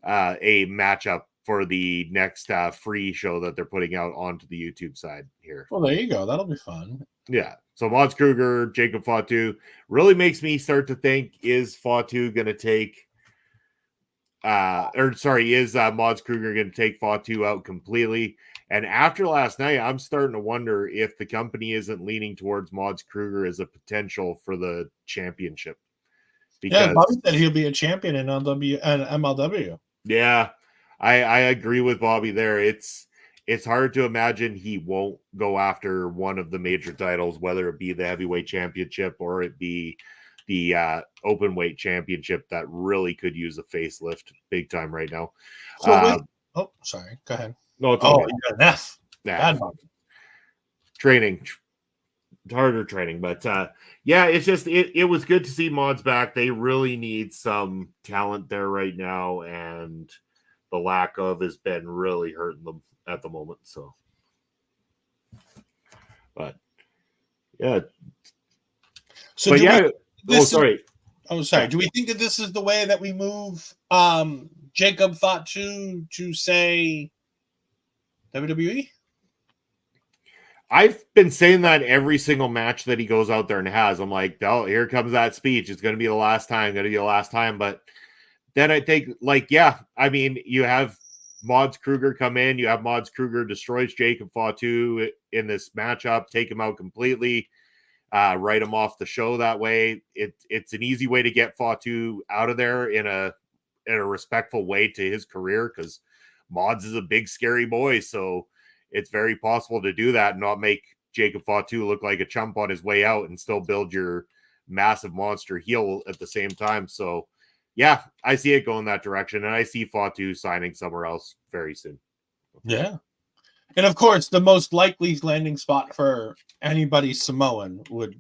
a matchup for the next free show that they're putting out onto the YouTube side here. Well, there you go. That'll be fun. Yeah. So Mads Kruger, Jacob Fatu really makes me start to think, is Fatu going to take, is Mads Kruger going to take Fatu out completely? And after last night, I'm starting to wonder if the company isn't leaning towards Mads Kruger as a potential for the championship. Because Bobby said he'll be a champion in MLW. Yeah, I agree with Bobby there. It's hard to imagine he won't go after one of the major titles, whether it be the heavyweight championship or it be the open weight championship that really could use a facelift big time right now. So sorry. Go ahead. No, it's you got an F. Yeah. Training. Harder training, but yeah, it's just it was good to see Mods back. They really need some talent there right now, and the lack of has been really hurting them at the moment. So, but yeah, so but yeah. Sorry. Do we think that this is the way that we move Jacob Fatu to say WWE? I've been saying that every single match that he goes out there and has. I'm like, oh, here comes that speech. It's going to be the last time. But then I think, you have Mads Kruger come in. You have Mads Kruger destroys Jacob Fatu in this matchup, take him out completely, write him off the show that way. It's an easy way to get Fatu out of there in a respectful way to his career, because Mads is a big, scary boy. So it's very possible to do that and not make Jacob Fatu look like a chump on his way out and still build your massive monster heel at the same time. So, yeah, I see it going that direction, and I see Fatu signing somewhere else very soon. Yeah. And, of course, the most likely landing spot for anybody Samoan would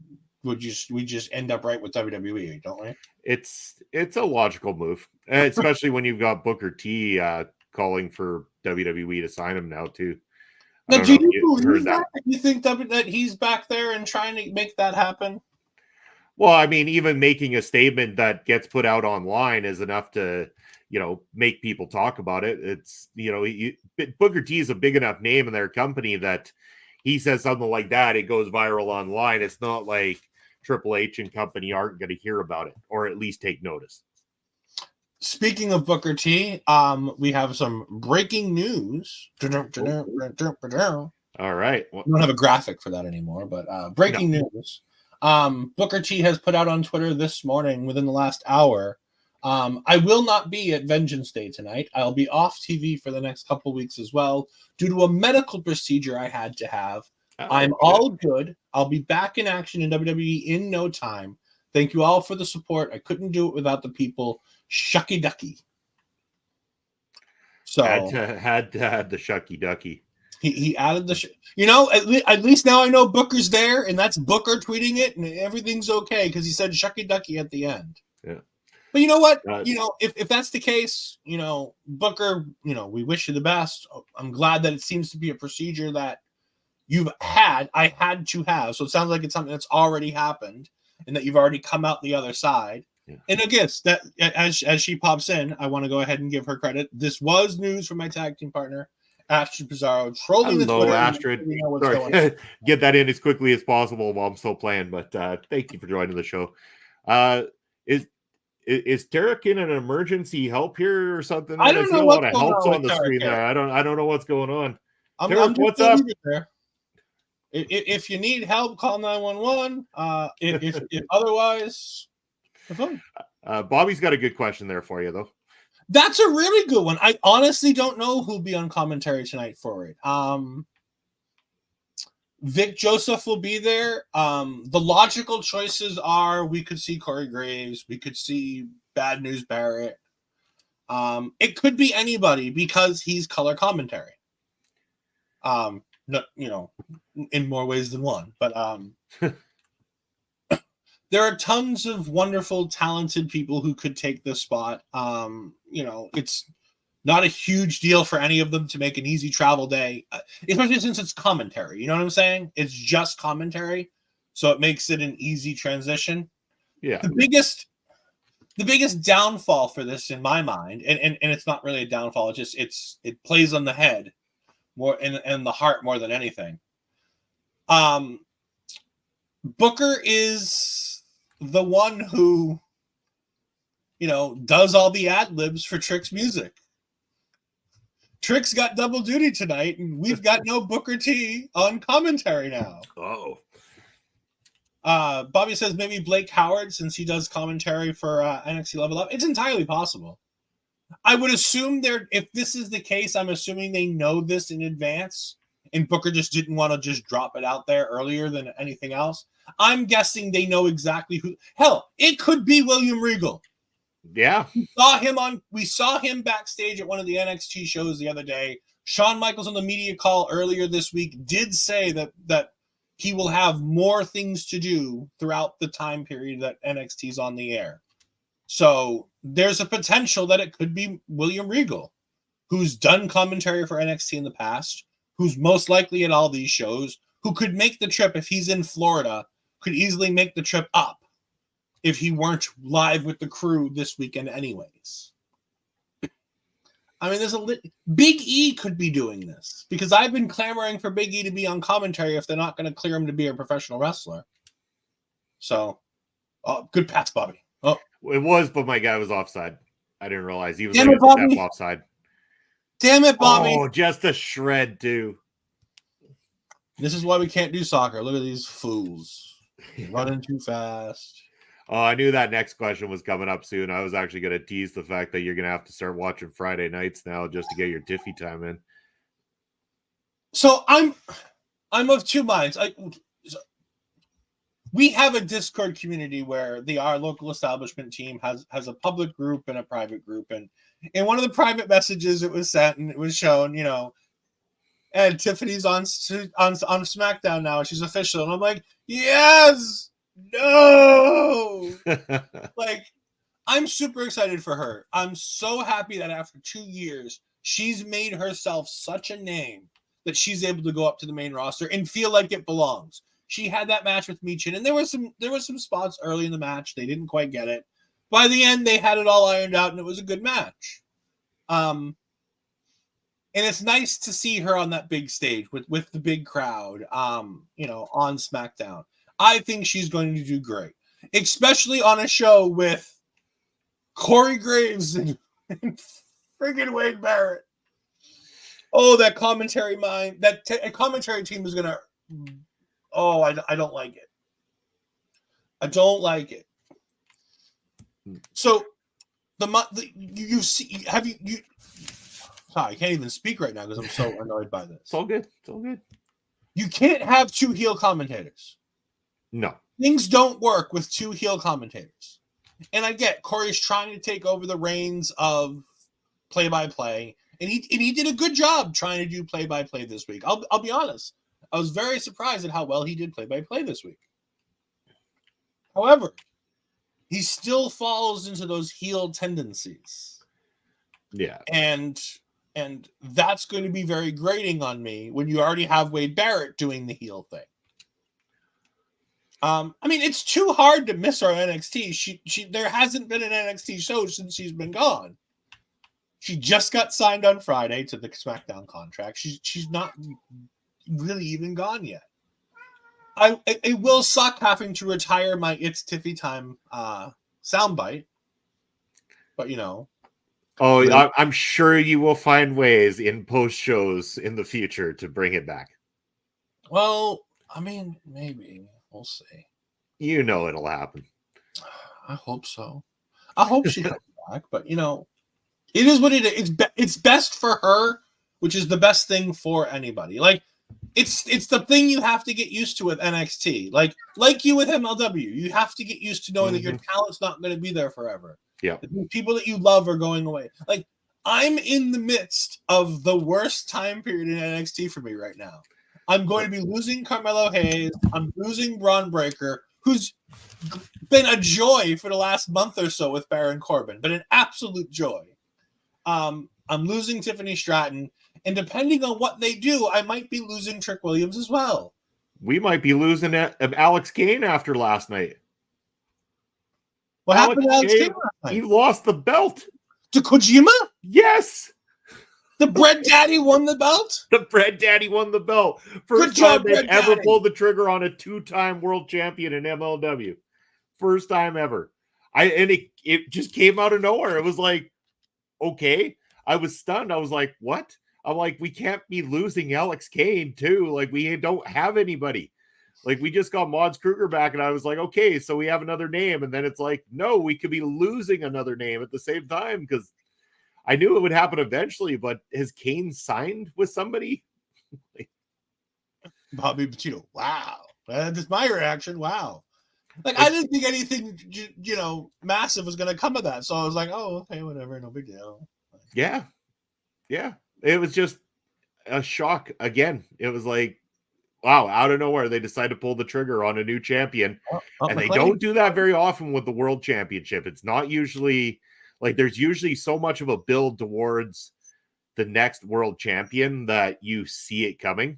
just end up right with WWE, don't we? It's a logical move, especially when you've got Booker T calling for WWE to sign him now, too. Now, do you believe that? You think that he's back there and trying to make that happen? Well, I mean, even making a statement that gets put out online is enough to, make people talk about it. It's, Booker T is a big enough name in their company that he says something like that, it goes viral online. It's not like Triple H and company aren't going to hear about it, or at least take notice. Speaking of Booker T, we have some breaking news. All right. We don't have a graphic for that anymore, but breaking news. Booker T has put out on Twitter this morning, within the last hour, I will not be at Vengeance Day tonight. I'll be off TV for the next couple weeks as well, due to a medical procedure I had to have. I'm all good. I'll be back in action in WWE in no time. Thank you all for the support. I couldn't do it without the people. Shucky Ducky. So had to have the Shucky Ducky. He added the at least now I know Booker's there, and that's Booker tweeting it, and everything's okay because he said Shucky Ducky at the end. Yeah. But you know what? If that's the case, Booker, we wish you the best. I'm glad that it seems to be a procedure that I had to have. So it sounds like it's something that's already happened and that you've already come out the other side. Yeah. And I guess that as she pops in, I want to go ahead and give her credit. This was news from my tag team partner, Astrid Pizarro trolling the Hello, Twitter. Astrid. You know what's going on. Sorry, get that in as quickly as possible while I'm still playing. But thank you for joining the show. Is Tarek in an emergency help here or something? I I don't see know a what's lot of going helps on on the with Tarek screen here. there. I don't know what's going on. I'm Tarek, just what's gonna up? leave it there. If you need help, call 911. If otherwise, have fun. Bobby's got a good question there for you, though. That's a really good one. I honestly don't know who'll be on commentary tonight for it. Vic Joseph will be there. The logical choices are we could see Corey Graves, we could see Bad News Barrett. It could be anybody because he's color commentary. No, you know, in more ways than one, but there are tons of wonderful, talented people who could take this spot. You know, it's not a huge deal for any of them to make an easy travel day, especially since it's commentary. You know what I'm saying? It's just commentary, so it makes it an easy transition. Yeah. The biggest downfall for this, in my mind, and it's not really a downfall. It plays on the head more and the heart more than anything. Booker is the one who, you know, does all the ad libs for Trick's music. Trick's got double duty tonight, and we've got no Booker T on commentary now. Oh. Bobby says maybe Blake Howard, since he does commentary for NXT Level Up. It's entirely possible. I would assume if this is the case, I'm assuming they know this in advance, and Booker just didn't want to just drop it out there earlier than anything else. I'm guessing they know exactly who. Hell, it could be William Regal. Yeah. We saw him backstage at one of the NXT shows the other day. Shawn Michaels on the media call earlier this week did say that he will have more things to do throughout the time period that NXT's on the air. So there's a potential that it could be William Regal, who's done commentary for NXT in the past, who's most likely at all these shows, who could make the trip if he's in Florida, could easily make the trip up if he weren't live with the crew this weekend anyways. I mean, Big E could be doing this because I've been clamoring for Big E to be on commentary if they're not going to clear him to be a professional wrestler. So, good pass, Bobby. Oh, it was, but my guy was offside. I didn't realize he was Damn like it, Bobby. a step offside. Damn it, Bobby. Oh, just a shred, too. This is why we can't do soccer. Look at these fools. Running too fast. Oh, I knew that next question was coming up soon. I was actually going to tease the fact that you're going to have to start watching Friday nights now just to get your Tiffy time in. So I'm of two minds. We have a Discord community where our local establishment team has a public group and a private group. And in one of the private messages, it was sent and it was shown, you know, and Tiffany's on SmackDown now. She's official. And I'm like, yes. No. Like, I'm super excited for her. I'm so happy that after 2 years, she's made herself such a name that she's able to go up to the main roster and feel like it belongs. She had that match with Michin, and there was some spots early in the match they didn't quite get it. By the end, they had it all ironed out, and it was a good match. And it's nice to see her on that big stage with the big crowd. You know, on SmackDown. I think she's going to do great, especially on a show with Corey Graves and friggin' Wade Barrett. Oh, that commentary commentary team is gonna. Oh, I don't like it. I don't like it. So you see, have you? Sorry, I can't even speak right now because I'm so annoyed by this. It's all good. It's all good. You can't have two heel commentators. No. Things don't work with two heel commentators. And I get Corey's trying to take over the reins of play-by-play, and he did a good job trying to do play-by-play this week. I'll be honest. I was very surprised at how well he did play-by-play this week. However, he still falls into those heel tendencies. Yeah. And that's going to be very grating on me when you already have Wade Barrett doing the heel thing. I mean, it's too hard to miss our NXT. There hasn't been an NXT show since she's been gone. She just got signed on Friday to the SmackDown contract. She's not really even gone yet. It will suck having to retire my It's Tiffy Time soundbite, but you know. Oh, I'm sure you will find ways in post shows in the future to bring it back. Well, I mean, maybe we'll see. You know it'll happen. I hope so. I hope she comes back, but you know, it is what it is. It's best for her, which is the best thing for anybody. Like, it's the thing you have to get used to with NXT. Like you with MLW, you have to get used to knowing that your talent's not going to be there forever. Yeah, the people that you love are going away. Like, I'm in the midst of the worst time period in NXT for me right now. I'm going to be losing Carmelo Hayes. I'm losing Braun Breaker, who's been a joy for the last month or so with Baron Corbin, but an absolute joy. I'm losing Tiffany Stratton, and depending on what they do, I might be losing Trick Williams as well. We might be losing Alex Kane after last night. What happened to Alex Kane last night? He lost the belt. To Kojima? Yes. The Bread Daddy won the belt? The Bread Daddy won the belt. First time they've ever pulled the trigger on a 2-time world champion in MLW. First time ever. It just came out of nowhere. It was like, okay. I was stunned. I was like, what? I'm like, we can't be losing Alex Kane too. Like, we don't have anybody. Like, we just got Mods Kruger back, and I was like, okay, so we have another name. And then it's like, no, we could be losing another name at the same time, because I knew it would happen eventually, but has Kane signed with somebody? Bobby Petito, wow. That's my reaction. Wow. Like, I didn't think anything, massive was going to come of that. So I was like, oh, okay, whatever, no big deal. Yeah. Yeah. It was just a shock again. It was like, wow, out of nowhere, they decide to pull the trigger on a new champion. And they don't do that very often with the World Championship. It's not usually, like, there's usually so much of a build towards the next world champion that you see it coming.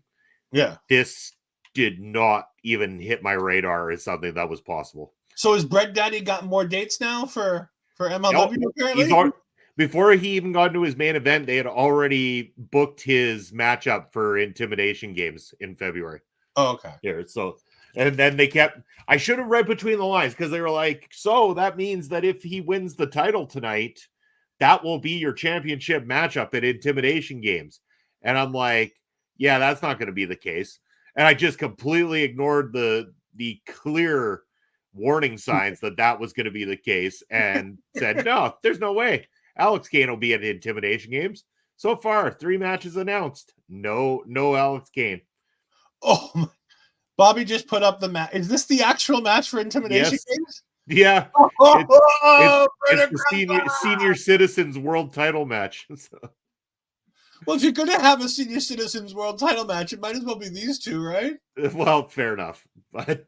Yeah. This did not even hit my radar as something that was possible. So has Bread Daddy got more dates now for MLW apparently? Before he even got into his main event, they had already booked his matchup for Intimidation Games in February. Oh, okay. Here, so, and then they kept, I should have read between the lines, because they were like, so that means that if he wins the title tonight, that will be your championship matchup at Intimidation Games. And I'm like, yeah, that's not going to be the case. And I just completely ignored the clear warning signs that was going to be the case, and said, no, there's no way. Alex Kane will be at Intimidation Games. So far, 3 matches announced. No Alex Kane. Oh, my. Bobby just put up the match. Is this the actual match for Intimidation Games? Yeah. It's the senior Citizens World Title match. So. Well, if you're going to have a Senior Citizens World Title match, it might as well be these two, right? Well, fair enough. But,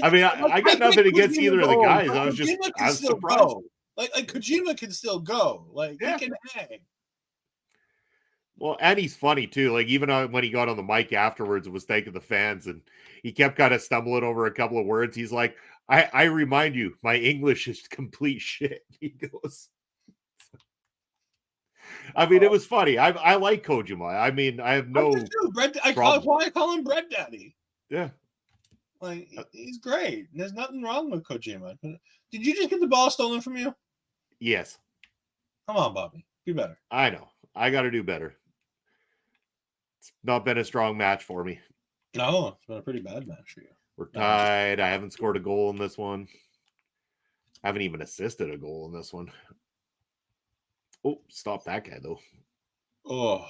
I mean, I got nothing against either of the guys. I was surprised. Go. Like Kojima can still go. Like, he can hang. Well, and he's funny, too. Like, even when he got on the mic afterwards and was thanking the fans, and he kept kind of stumbling over a couple of words. He's like, I remind you, my English is complete shit. He goes. I mean, it was funny. I like Kojima. I mean, I have no why I call him Bread Daddy. Yeah. Like, he's great. There's nothing wrong with Kojima. Did you just get the ball stolen from you? Yes. Come on, Bobby. Be better. I know. I got to do better. It's not been a strong match for me. No, it's been a pretty bad match for you. We're tied. I haven't scored a goal in this one. I haven't even assisted a goal in this one. Oh, stop that guy, though. Oh.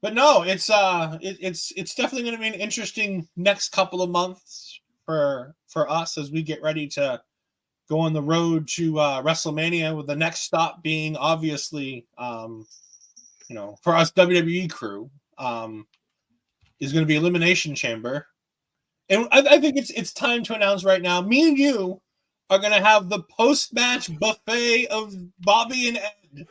But no, it's definitely going to be an interesting next couple of months for us as we get ready to go on the road to WrestleMania, with the next stop being obviously, for us WWE crew, is going to be Elimination Chamber. And I think it's time to announce right now, me and you are going to have the post-match buffet of Bobby and Ed.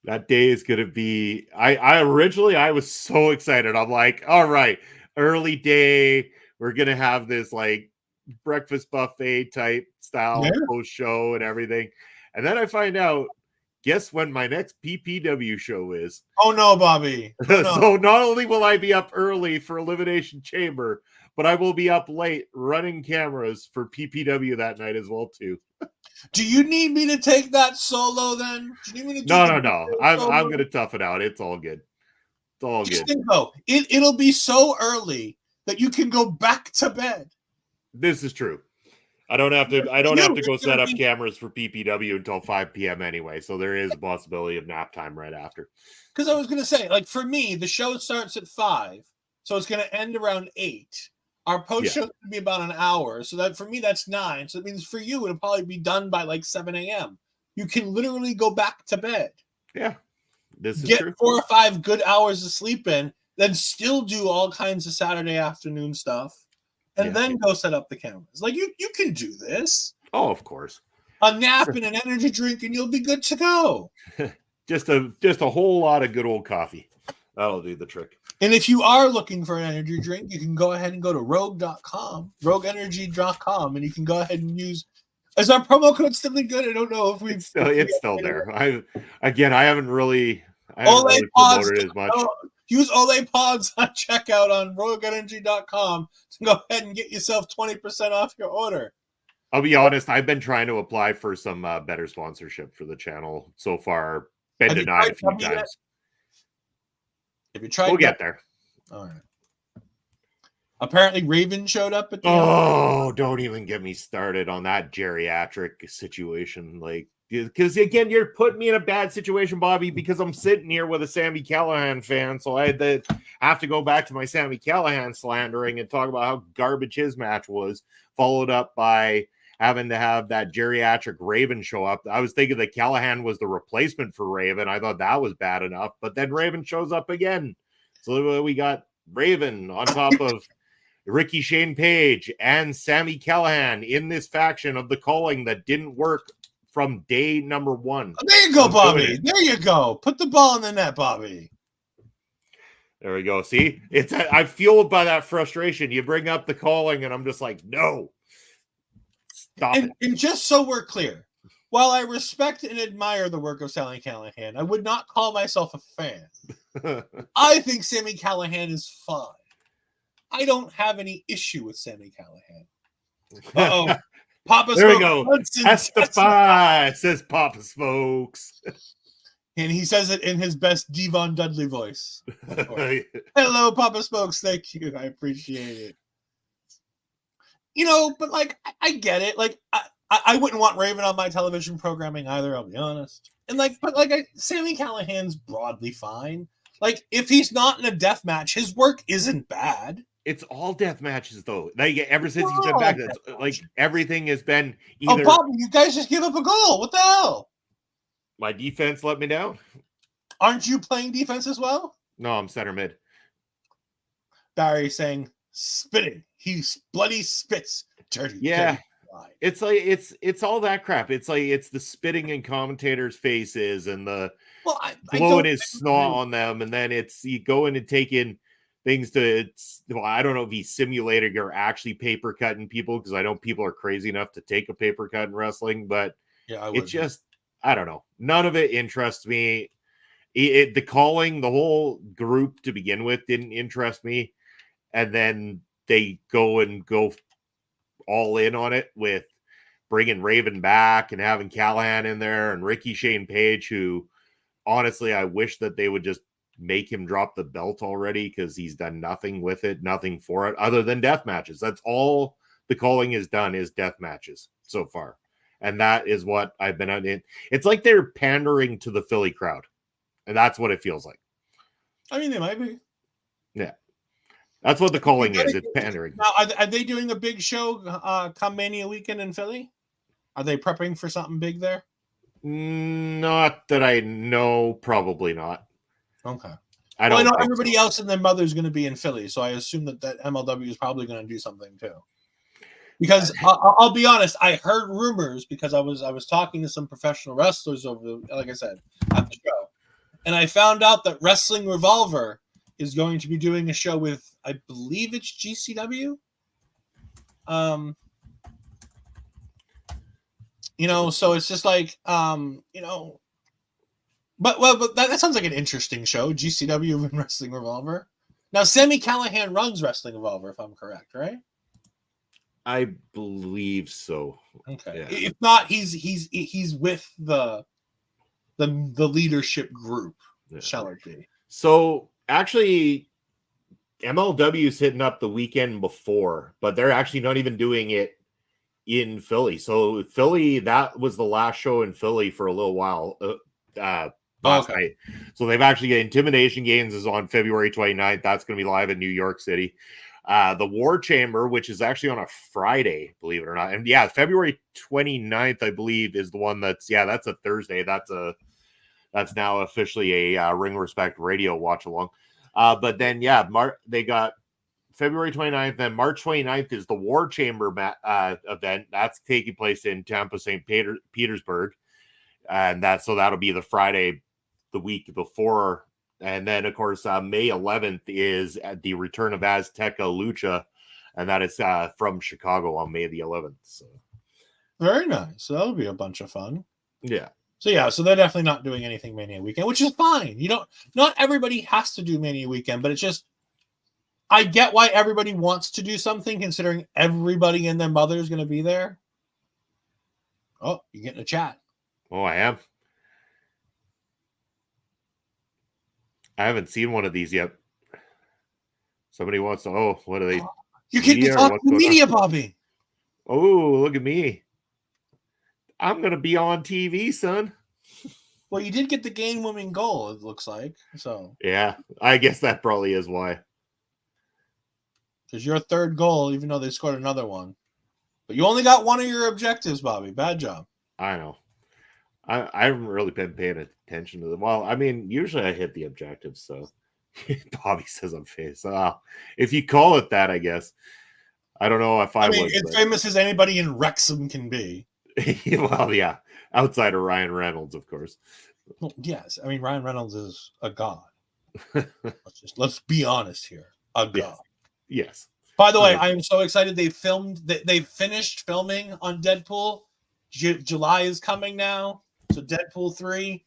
That day is going to be, I originally was so excited. I'm like, all right, early day. We're going to have this like breakfast buffet type style post show and everything. And then I find out guess when my next PPW show is? Oh no, Bobby. Oh, no. So not only will I be up early for Elimination Chamber, but I will be up late running cameras for PPW that night as well too. Do you need me to take that solo then? Do you need me to do No. I'm gonna tough it out. It's all good. It's all Just good. think though, it'll be so early that you can go back to bed. This is true. I don't have to go set up cameras for PPW until 5 p.m. anyway, so there is a possibility of nap time right after. Because I was gonna say, like for me, the show starts at 5, so it's gonna end around 8. Our post show is gonna be about an hour, so that for me that's 9. So it means for you it'll probably be done by like 7 a.m. You can literally go back to bed. Yeah, this is Get true. 4 or 5 good hours of sleep in, then still do all kinds of Saturday afternoon stuff. And then go set up the cameras. Like you can do this. Oh, of course. A nap and an energy drink, and you'll be good to go. just a whole lot of good old coffee. That'll do the trick. And if you are looking for an energy drink, you can go ahead and go to rogue.com, rogueenergy.com, and you can go ahead and use. Is our promo code still good? I don't know if we've. It's still there. I haven't really promoted it as much. Use Ole Pods on checkout on rogueenergy.com to go ahead and get yourself 20% off your order. I'll be honest, I've been trying to apply for some better sponsorship for the channel so far. Been denied a few times. Have you tried? We'll get there. All right. Apparently, Raven showed up at the end. Don't even get me started on that geriatric situation. Like, because again, you're putting me in a bad situation, Bobby, because I'm sitting here with a Sami Callihan fan, so I have to go back to my Sami Callihan slandering and talk about how garbage his match was, followed up by having to have that geriatric Raven show up. I was thinking that Callihan was the replacement for Raven. I thought that was bad enough, but then Raven shows up again. So we got Raven on top of Ricky Shane Page and Sami Callihan in this faction of the Calling that didn't work from day number 1. There you go, Bobby. There you go. Put the ball in the net, Bobby. There we go. See, I feel by that frustration. You bring up the Calling, and I'm just like, no. Stop it. And just so we're clear, while I respect and admire the work of Sami Callihan, I would not call myself a fan. I think Sami Callihan is fine. I don't have any issue with Sami Callihan. Uh-oh. Papa there Smokes. We go. Testify, says Papa Smokes. And he says it in his best Devon Dudley voice. Hello, Papa Smokes. Thank you. I appreciate it. You know, but like, I get it. Like, I wouldn't want Raven on my television programming either, I'll be honest. And like, but like, Sami Callihan's broadly fine. Like, if he's not in a death match, his work isn't bad. It's all death matches, though. Like, ever since he's been back, that's, like, everything has been either. Oh, Bobby, you guys just give up a goal. What the hell? My defense let me down. Aren't you playing defense as well? No, I'm center mid. Barry saying, spitting. He bloody spits. Dirty. Yeah. Dirty. It's like it's all that crap. It's like it's the spitting in commentators' faces and the blowing his snot on them, and then it's you go in and take in things to. I don't know if he's simulating or actually paper cutting people, because I know people are crazy enough to take a paper cut in wrestling, but it's just I don't know. None of it interests me. The Calling, the whole group to begin with, didn't interest me, and then they go all in on it with bringing Raven back and having Callihan in there and Ricky Shane Page, who honestly, I wish that they would just make him drop the belt already, because he's done nothing with it, nothing for it other than death matches. That's all the Calling has done, is death matches so far. And that is what I've been in. It's like they're pandering to the Philly crowd. And that's what it feels like. I mean, they might be. Yeah. That's what the Calling is. It's pandering. Now, are they doing a big show come Mania weekend in Philly? Are they prepping for something big there? Not that I know. Probably not. Okay. I know everybody else and their mother is going to be in Philly, so I assume that MLW is probably going to do something too. Because I'll be honest, I heard rumors because I was talking to some professional wrestlers like I said, at the show, and I found out that Wrestling Revolver is going to be doing a show with, I believe it's GCW. You know, so it's just like, you know, But that sounds like an interesting show. GCW and Wrestling Revolver. Now, Sammy Callahan runs Wrestling Revolver, if I'm correct, right? I believe so. Okay. Yeah. If not, he's with the leadership group. Yeah. Shall it be? So actually, MLW is hitting up the weekend before, but they're actually not even doing it in Philly. So Philly, that was the last show in Philly for a little while. Last night. So they've actually got Intimidation Games is on February 29th. That's going to be live in New York City. The War Chamber, which is actually on a Friday, believe it or not. And yeah, February 29th, I believe, is the one that's a Thursday. That's now officially a Ring Respect Radio watch along. But then, they got February 29th. Then March 29th is the War Chamber event. That's taking place in Tampa, St. Petersburg. And that'll be the Friday, the week before. And then, of course, May 11th is the return of Azteca Lucha. And that is from Chicago on May the 11th. So. Very nice. So that'll be a bunch of fun. Yeah. So they're definitely not doing anything Mania Weekend, which is fine. Not everybody has to do Mania Weekend, but it's just, I get why everybody wants to do something considering everybody and their mother is going to be there. Oh, you're getting a chat. Oh, I am. I haven't seen one of these yet. Somebody wants to, what are they? You're getting to talk to the media, Bobby. Oh, look at me. I'm going to be on TV, son. Well, you did get the game-winning goal, it looks like. So yeah, I guess that probably is why. Because your third goal, even though they scored another one. But you only got one of your objectives, Bobby. Bad job. I know. I haven't really been paying attention to them. Well, I mean, usually I hit the objectives, so Bobby says I'm famous. If you call it that, I guess. I don't know if I mean, as famous as anybody in Wrexham can be. Well, yeah. Outside of Ryan Reynolds, of course. Well, yes. I mean, Ryan Reynolds is a god. Let's be honest here. A god. Yes. By the way, I am so excited. They finished filming on Deadpool. July is coming now. So Deadpool 3.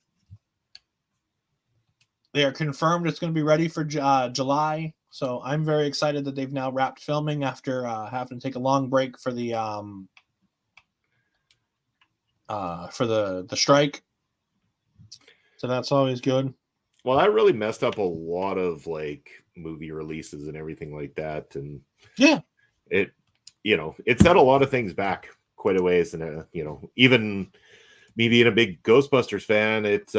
They are confirmed it's going to be ready for July. So I'm very excited that they've now wrapped filming after having to take a long break for the strike. So that's always good. Well, that really messed up a lot of like movie releases and everything like that. And yeah, it set a lot of things back quite a ways. And, even me being a big Ghostbusters fan, it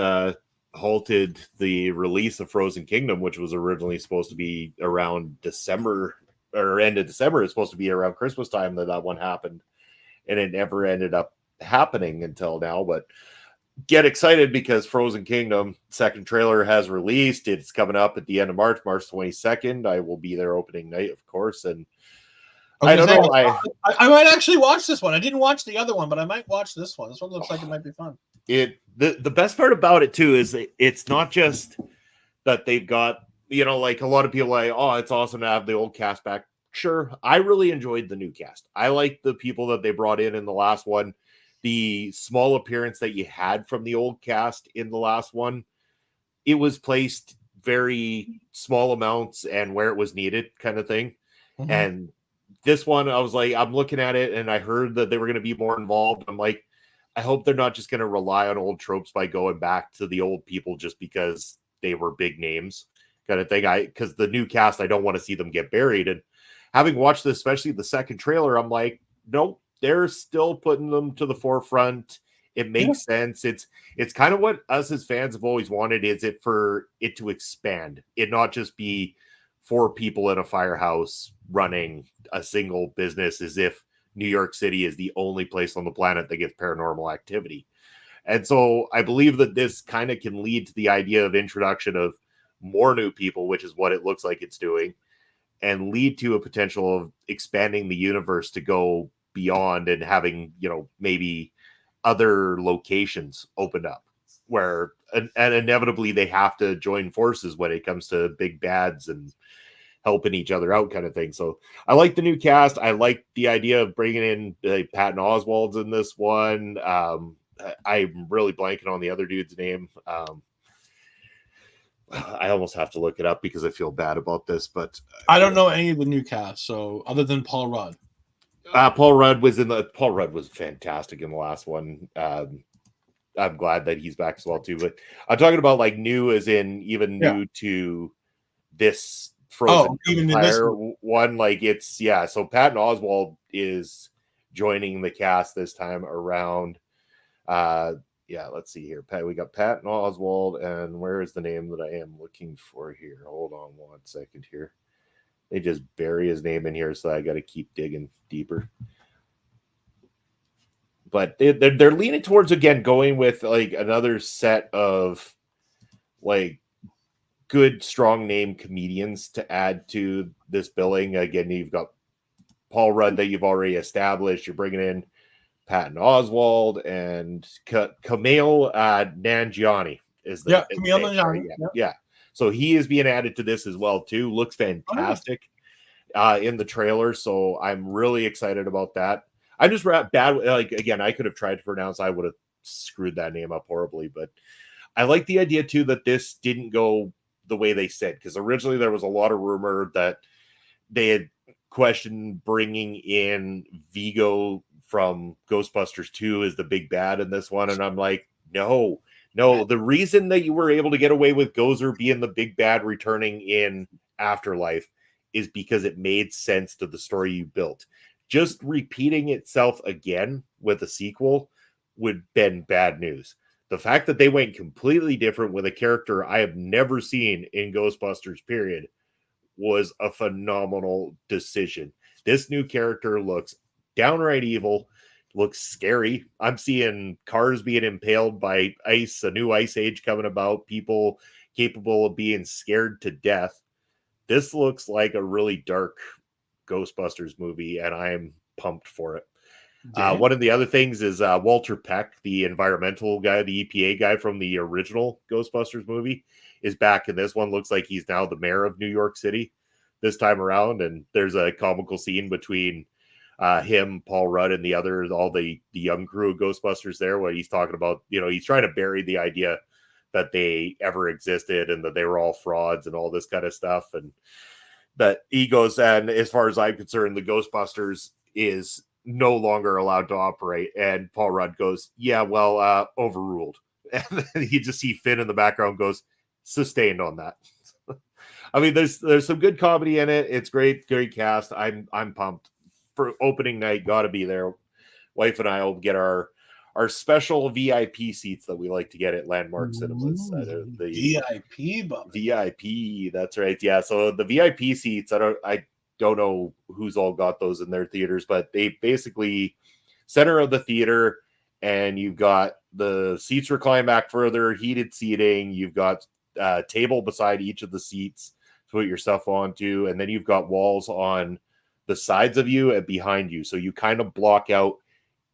halted the release of Frozen Kingdom, which was originally supposed to be around December or end of December. It's supposed to be around Christmas time that one happened. And it never ended up happening until now. But get excited because Frozen Kingdom second trailer has released. It's coming up at the end of March 22nd. I will be there opening night, of course. And I don't know. I might actually watch this one. I didn't watch the other one, but I might watch this one. This one looks like it might be fun. The best part about it too is it's not just that they've got, like a lot of people it's awesome to have the old cast back. Sure. I really enjoyed the new cast. I like the people that they brought in the last one. The small appearance that you had from the old cast in the last one, it was placed very small amounts and where it was needed kind of thing. Mm-hmm. And this one, I was like, I'm looking at it and I heard that they were going to be more involved. I'm like, I hope they're not just going to rely on old tropes by going back to the old people just because they were big names kind of thing. Because the new cast, I don't want to see them get buried. And having watched this, especially the second trailer, I'm like, nope. They're still putting them to the forefront. It makes sense. It's kind of what us as fans have always wanted, is it for it to expand. It not just be 4 people in a firehouse running a single business as if New York City is the only place on the planet that gets paranormal activity. And so I believe that this kind of can lead to the idea of introduction of more new people, which is what it looks like it's doing, and lead to a potential of expanding the universe to go beyond and having, maybe other locations opened up where and inevitably they have to join forces when it comes to big bads and helping each other out kind of thing. So I like the new cast. I like the idea of bringing in Patton Oswalt's in this one. I'm really blanking on the other dude's name. I almost have to look it up because I feel bad about this, but I don't know any of the new cast, so other than Paul Rudd. Paul Rudd was fantastic in the last one. I'm glad that he's back as well too. But I'm talking about like new, as in even new to this Frozen Empire one. Like it's So Patton Oswalt is joining the cast this time around. Let's see here. We got Patton Oswalt, and where is the name that I am looking for here? Hold on 1 second here. They just bury his name in here, so I got to keep digging deeper. But they're leaning towards, again, going with like another set of like good, strong name comedians to add to this billing. Again, you've got Paul Rudd that you've already established. You're bringing in Patton Oswalt and Kumail Nanjiani is the Kumail Nanjiani. Yeah. So he is being added to this as well too. Looks fantastic in the trailer. So I'm really excited about that. I'm just bad. Like, again, I could have tried to pronounce. I would have screwed that name up horribly. But I like the idea too that this didn't go the way they said, because originally there was a lot of rumor that they had questioned bringing in Vigo from Ghostbusters 2 as the big bad in this one. And I'm like, no. The reason that you were able to get away with Gozer being the big bad returning in Afterlife is because it made sense to the story you built. Just repeating itself again with a sequel would have been bad news. The fact that they went completely different with a character I have never seen in Ghostbusters, period, was a phenomenal decision. This new character looks downright evil, looks scary. I'm seeing cars being impaled by ice, a new ice age coming about, people capable of being scared to death. This looks like a really dark Ghostbusters movie, and I'm pumped for it. One of the other things is Walter Peck, the environmental guy, the EPA guy from the original Ghostbusters movie, is back in this one. Looks like he's now the mayor of New York City this time around, and there's a comical scene between him, Paul Rudd, and all the young crew of Ghostbusters there, where he's talking about, he's trying to bury the idea that they ever existed and that they were all frauds and all this kind of stuff. And that he goes, and as far as I'm concerned, the Ghostbusters is no longer allowed to operate. And Paul Rudd goes, overruled. And then you just see Finn in the background goes, sustained on that. I mean, there's some good comedy in it. It's great cast. I'm pumped for opening night. Got to be there. Wife and I will get our special VIP seats that we like to get at Landmark Cinemas. The VIP, that's right. Yeah, so the VIP seats, I don't know who's all got those in their theaters, but they basically center of the theater, and you've got the seats recline back further, heated seating. You've got a table beside each of the seats to put your stuff onto, and then you've got walls on the sides of you and behind you, so you kind of block out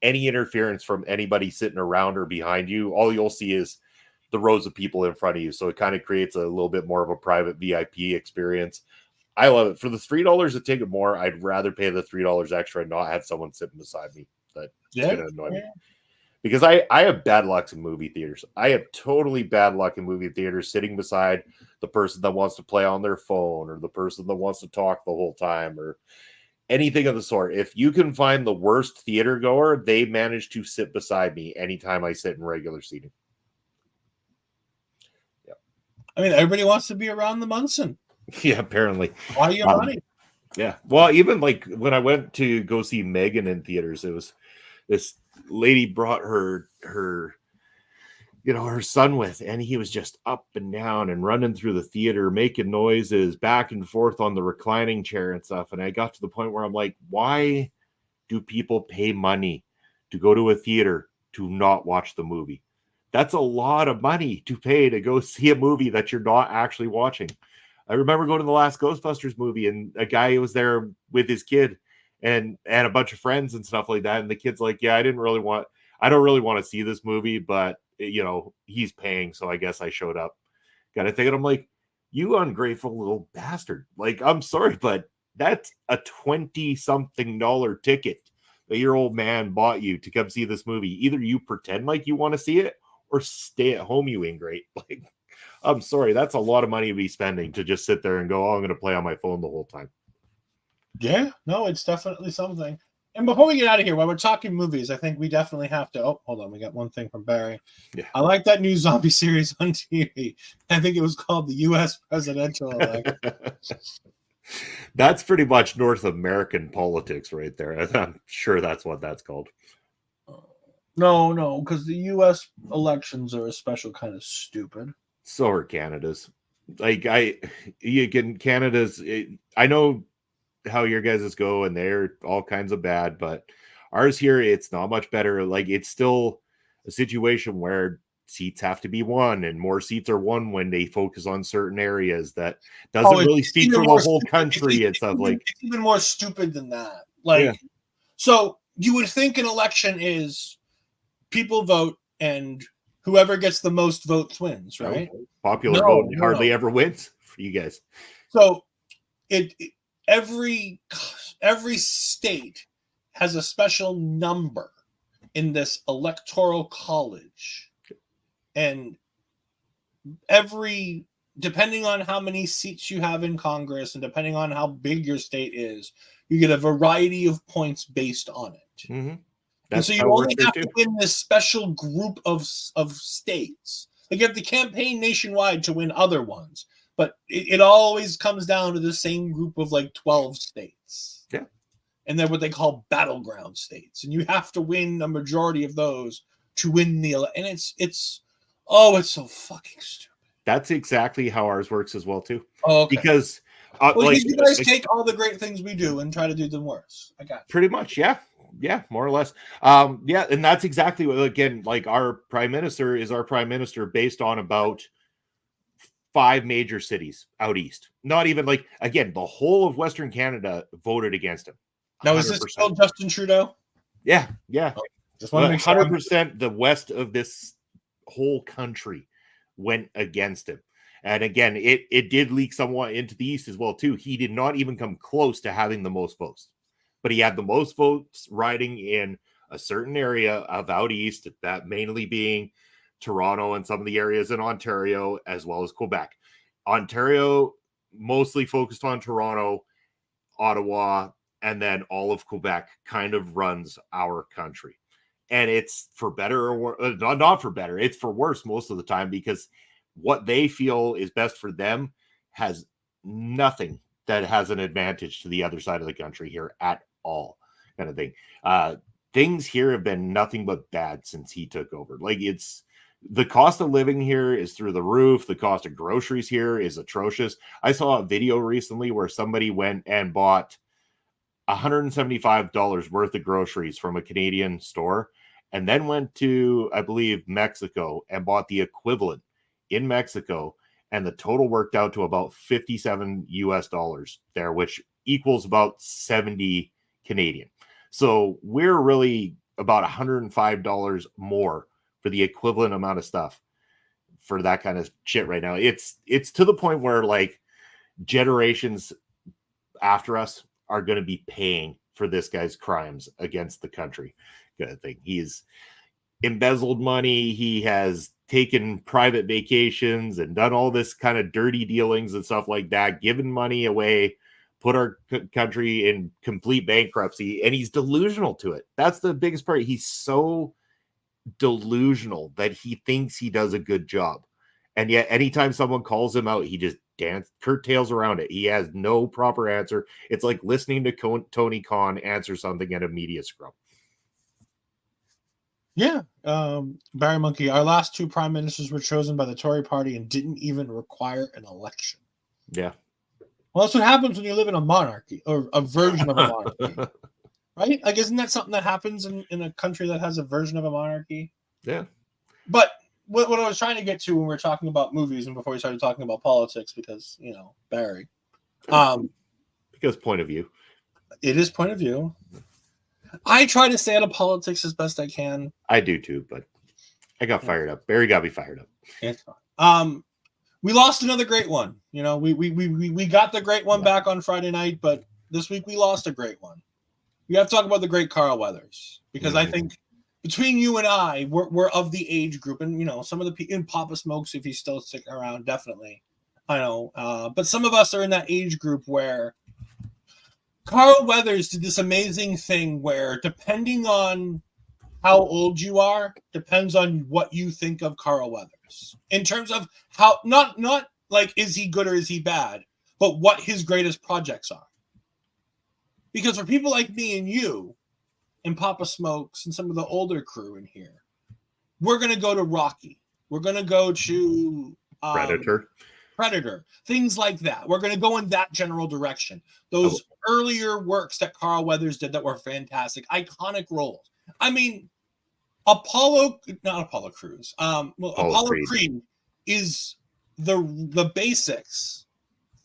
any interference from anybody sitting around or behind you. All you'll see is the rows of people in front of you, so it kind of creates a little bit more of a private VIP experience. I love it. For the $3 a ticket more, I'd rather pay the $3 extra and not have someone sitting beside me. That's going to annoy me. Because I have bad luck in movie theaters. I have totally bad luck in movie theaters sitting beside the person that wants to play on their phone, or the person that wants to talk the whole time, or anything of the sort. If you can find the worst theater goer, they manage to sit beside me anytime I sit in regular seating. Yeah. I mean, everybody wants to be around the Munson. Yeah, apparently. Why your money? Yeah. Well, even like when I went to go see Megan in theaters, it was this lady brought her son with, and he was just up and down and running through the theater, making noises back and forth on the reclining chair and stuff. And I got to the point where I'm like, why do people pay money to go to a theater to not watch the movie? That's a lot of money to pay to go see a movie that you're not actually watching. I remember going to the last Ghostbusters movie, and a guy was there with his kid and a bunch of friends and stuff like that. And the kid's like, I don't really want to see this movie, but he's paying, so I guess I showed up. Got to think, and I'm like, you ungrateful little bastard. Like, I'm sorry, but that's a $20-something ticket that your old man bought you to come see this movie. Either you pretend like you want to see it or stay at home, you ingrate. Like, I'm sorry, that's a lot of money to be spending to just sit there and go, oh, I'm going to play on my phone the whole time. Yeah, no, it's definitely something. And before we get out of here, while we're talking movies, I think we definitely have to. Oh, hold on, we got one thing from Barry. Yeah. I like that new zombie series on TV. I think it was called the U.S. Presidential Election. That's pretty much North American politics right there. I'm sure that's what that's called. No, because the U.S. elections are a special kind of stupid. So are Canada's. Like Canada's. I know how your guys' go, and they're all kinds of bad, but ours here, it's not much better. Like, it's still a situation where seats have to be won, and more seats are won when they focus on certain areas. That doesn't really speak for the whole country and stuff. Like, it's even more stupid than that. Like, so you would think an election is people vote and whoever gets the most votes wins, right? Popular vote hardly ever wins for you guys. So every state has a special number in this electoral college, and depending on how many seats you have in Congress and depending on how big your state is, you get a variety of points based on it. Mm-hmm. And so you only have to win this special group of states. Like, you have to campaign nationwide to win other ones, but it always comes down to the same group of like 12 states. Yeah. And they're what they call battleground states. And you have to win a majority of those to win the election. And it's so fucking stupid. That's exactly how ours works as well, too. Oh, okay. Because you guys take all the great things we do and try to do them worse. I got you. Pretty much, yeah. Yeah, more or less. And that's exactly what, again, like, our prime minister is our prime minister based on about 5 major cities out east. Not even, like, again, the whole of Western Canada voted against him. 100%. Now, is this still Justin Trudeau? Yeah. Just want to make sure 100% the west of this whole country went against him. And again, it did leak somewhat into the east as well, too. He did not even come close to having the most votes. But he had the most votes riding in a certain area of out east, that mainly being Toronto and some of the areas in Ontario, as well as Quebec. Ontario mostly focused on Toronto, Ottawa, and then all of Quebec kind of runs our country. And it's for better or worse, not for better, it's for worse most of the time, because what they feel is best for them has nothing that has an advantage to the other side of the country here at all, kind of thing. Things here have been nothing but bad since he took over. Like, it's the cost of living here is through the roof. The cost of groceries here is atrocious. I saw a video recently where somebody went and bought $175 worth of groceries from a Canadian store, and then went to, I believe, Mexico and bought the equivalent in Mexico. And the total worked out to about $57 US there, which equals about 70 Canadian. So we're really about $105 more for the equivalent amount of stuff for that kind of shit right now. It's to the point where, like, generations after us are going to be paying for this guy's crimes against the country. Kind of thing. He's embezzled money. He has taken private vacations and done all this kind of dirty dealings and stuff like that, given money away, put our country in complete bankruptcy, and he's delusional to it. That's the biggest part. He's so delusional that he thinks he does a good job. And yet anytime someone calls him out, he just curtails around it. He has no proper answer. It's like listening to Tony Khan answer something at a media scrum. Yeah. Barry Monkey, our last 2 prime ministers were chosen by the Tory party and didn't even require an election. Yeah. Well, that's what happens when you live in a monarchy, or a version of a monarchy. Right? Like, isn't that something that happens in a country that has a version of a monarchy? Yeah. But what I was trying to get to when we were talking about movies and before we started talking about politics, because, Barry. Because point of view. It is point of view. I try to stay out of politics as best I can. I do too, but I got fired up. Barry got me fired up. It's fine. We lost another great one. We got the great one back on Friday night, but this week we lost a great one. We have to talk about the great Carl Weathers, because I think between you and I, we're of the age group, and some of the in Papa Smokes, if he's still sticking around, definitely. I know, but some of us are in that age group where Carl Weathers did this amazing thing where, depending on how old you are, depends on what you think of Carl Weathers in terms of how not like is he good or is he bad, but what his greatest projects are. Because for people like me and you, and Papa Smokes and some of the older crew in here, we're going to go to Rocky. We're going to go to Predator, things like that. We're going to go in that general direction. Those earlier works that Carl Weathers did that were fantastic, iconic roles. I mean, Apollo Creed is the basics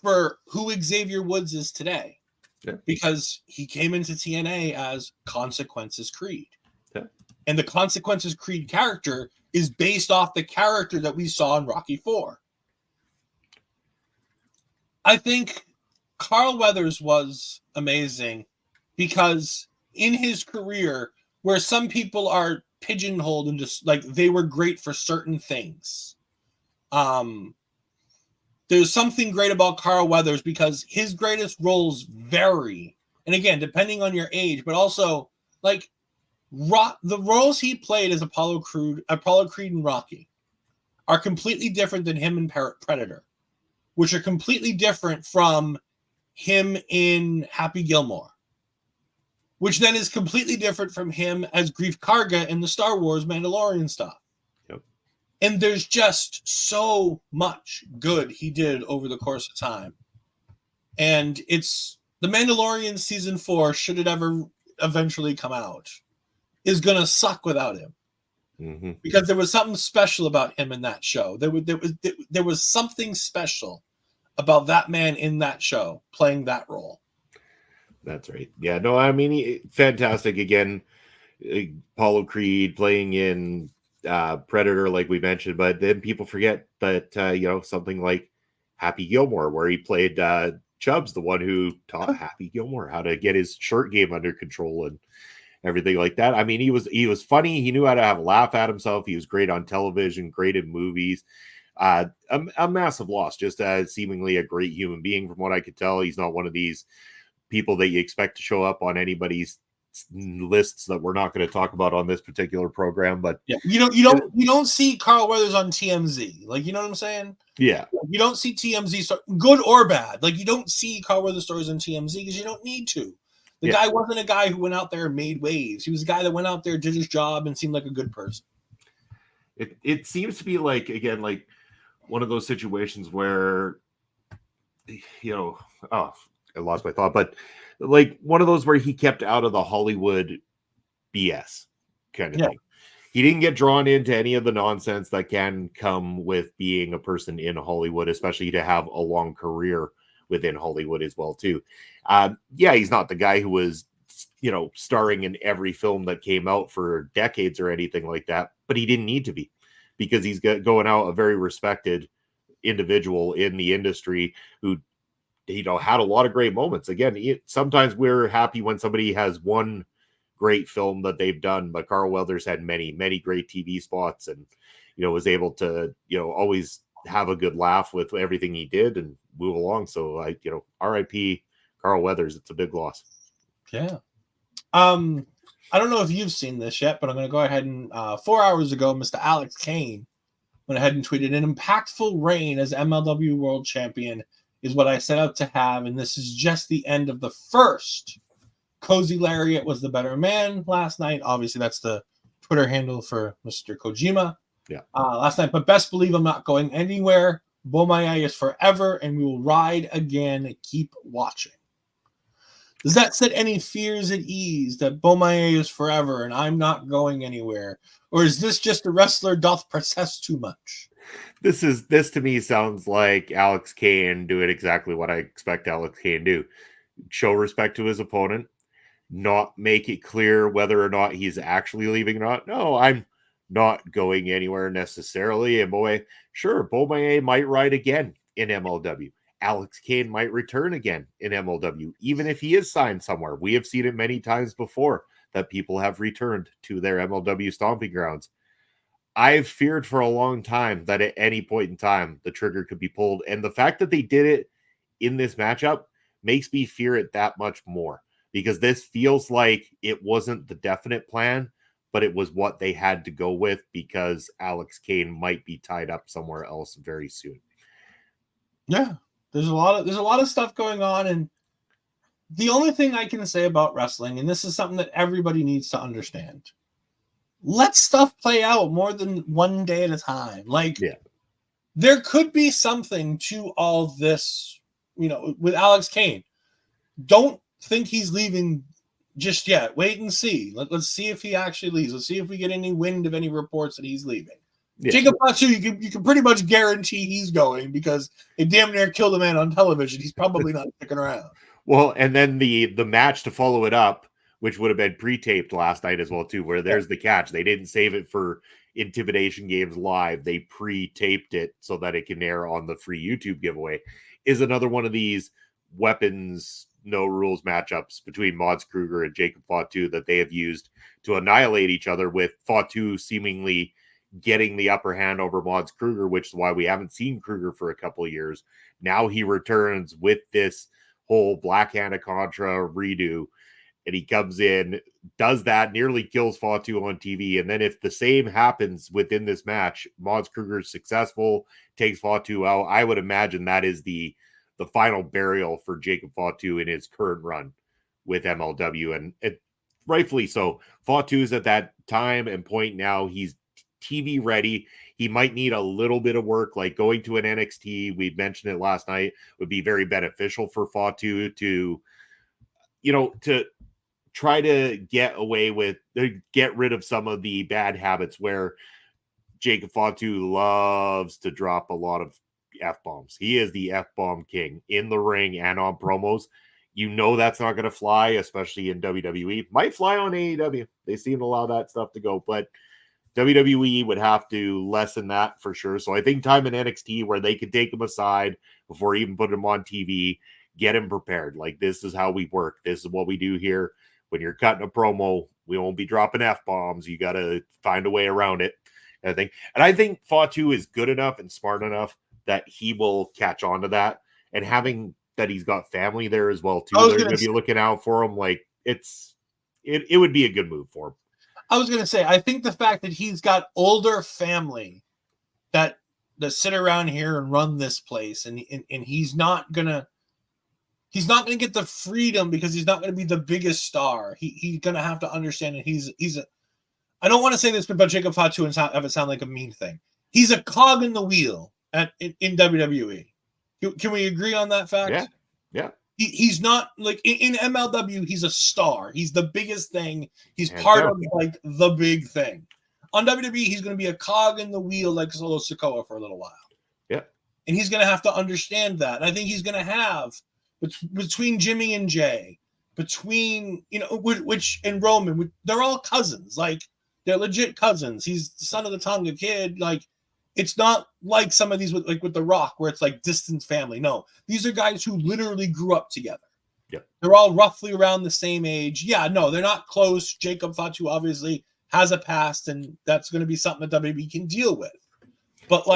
for who Xavier Woods is today. Yeah. Because he came into TNA as Consequences Creed. Yeah. And the Consequences Creed character is based off the character that we saw in Rocky IV. I think Carl Weathers was amazing because in his career, where some people are pigeonholed and just like they were great for certain things, there's something great about Carl Weathers because his greatest roles vary. And again, depending on your age, but also like the roles he played as Apollo Creed and Rocky are completely different than him in Predator, which are completely different from him in Happy Gilmore, which then is completely different from him as Greef Karga in the Star Wars Mandalorian stuff. And there's just so much good he did over the course of time. And it's The Mandalorian season 4, should it ever eventually come out, is going to suck without him. Mm-hmm. Because there was something special about him in that show. There was something special about that man in that show playing that role. That's right. Yeah, no, I mean, fantastic. Again, Apollo Creed playing in Predator, like we mentioned, but then people forget that something like Happy Gilmore, where he played Chubbs, the one who taught Happy Gilmore how to get his shirt game under control and everything like that. I mean, he was funny. He knew how to have a laugh at himself. He was great on television, great in movies. A massive loss, just as seemingly a great human being. From what I could tell, he's not one of these people that you expect to show up on anybody's lists that we're not going to talk about on this particular program. But yeah, you don't see Carl Weathers on TMZ, like, you know what I'm saying? Yeah, you don't see TMZ, good or bad. Like, you don't see Carl Weathers stories on TMZ because you don't need to. The guy wasn't a guy who went out there and made waves. He was a guy that went out there, did his job, and seemed like a good person. It seems to be like, again, like one of those situations where, I lost my thought, but like one of those where he kept out of the Hollywood BS kind of thing. He didn't get drawn into any of the nonsense that can come with being a person in Hollywood, especially to have a long career within Hollywood as well, too. He's not the guy who was, starring in every film that came out for decades or anything like that, but he didn't need to be, because he's going out a very respected individual in the industry who, had a lot of great moments. Again, sometimes we're happy when somebody has one great film that they've done, but Carl Weathers had many, many great TV spots and, was able to, always have a good laugh with everything he did and move along. So RIP Carl Weathers. It's a big loss. Yeah. I don't know if you've seen this yet, but I'm going to go ahead and 4 hours ago, Mr. Alex Kane went ahead and tweeted, an impactful reign as MLW World Champion is what I set out to have, and this is just the end of the first. Cozy Lariat was the better man last night. Obviously, that's the Twitter handle for Mr. Kojima. Yeah. Last night, but best believe I'm not going anywhere. Bomaye is forever, and we will ride again. Keep watching. Does that set any fears at ease that Bomaye is forever and I'm not going anywhere? Or is this just a wrestler doth protest too much? This to me sounds like Alex Kane doing exactly what I expect Alex Kane to do. Show respect to his opponent, not make it clear whether or not he's actually leaving or not. No, I'm not going anywhere necessarily. And Bomaye might ride again in MLW. Alex Kane might return again in MLW, even if he is signed somewhere. We have seen it many times before that people have returned to their MLW stomping grounds. I've feared for a long time that at any point in time, the trigger could be pulled. And the fact that they did it in this matchup makes me fear it that much more, because this feels like it wasn't the definite plan, but it was what they had to go with because Alex Kane might be tied up somewhere else very soon. Yeah, there's a lot of stuff going on, and the only thing I can say about wrestling, and this is something that everybody needs to understand, let stuff play out more than one day at a time. Like, there could be something to all this, with Alex Kane. Don't think he's leaving just yet. Wait and see. Let's see if he actually leaves. Let's see if we get any wind of any reports that he's leaving. Yeah. Jacob Fatu, you can pretty much guarantee he's going, because they damn near killed a man on television. He's probably not sticking around. Well, and then the match to follow it up, which would have been pre-taped last night as well, too, where there's the catch. They didn't save it for Intimidation Games Live. They pre-taped it so that it can air on the free YouTube giveaway. Is another one of these weapons, no rules matchups between Mods Kruger and Jacob Fatu that they have used to annihilate each other, with Fatu seemingly getting the upper hand over Mods Kruger, which is why we haven't seen Kruger for a couple of years. Now he returns with this whole Black Anaconda redo, and he comes in, does that, nearly kills Fatu on TV. And then if the same happens within this match, Mods Kruger is successful, takes Fatu out, I would imagine that is the final burial for Jacob Fatu in his current run with MLW. And rightfully so. Fatu's at that time and point now, he's TV ready. He might need a little bit of work, like going to an NXT. We mentioned it last night, would be very beneficial for Fatu to try to get rid of some of the bad habits where Jacob Fatu loves to drop a lot of F-bombs. He is the F-bomb king in the ring and on promos. That's not going to fly, especially in WWE. Might fly on AEW. They seem to allow that stuff to go, but WWE would have to lessen that for sure. So I think time in NXT where they could take him aside before even putting him on TV, get him prepared. Like, this is how we work. This is what we do here. When you're cutting a promo, we won't be dropping F-bombs. You got to find a way around it. And I think Fatu is good enough and smart enough that he will catch on to that. And having that he's got family there as well, too. They're going to be looking out for him. Like, it would be a good move for him. I was going to say, I think the fact that he's got older family that sit around here and run this place, and he's not going to get the freedom because he's not going to be the biggest star. He's going to have to understand that I don't want to say this about Jacob Fatu and have it sound like a mean thing. He's a cog in the wheel in WWE. Can we agree on that fact? Yeah. He's not like in MLW. He's a star. He's the biggest thing. He's part of like the big thing. On WWE, he's going to be a cog in the wheel like Solo Sikoa for a little while. Yeah, and he's going to have to understand that. And I think he's going to have between Jimmy and Jay, between which and Roman, they're all cousins. Like, they're legit cousins. He's the son of the Tonga Kid. Like, it's not like some of these with The Rock where it's like distant family. No, these are guys who literally grew up together. Yeah, they're all roughly around the same age. Yeah, no, they're not close. Jacob Fatu obviously has a past, and that's going to be something that WWE can deal with. But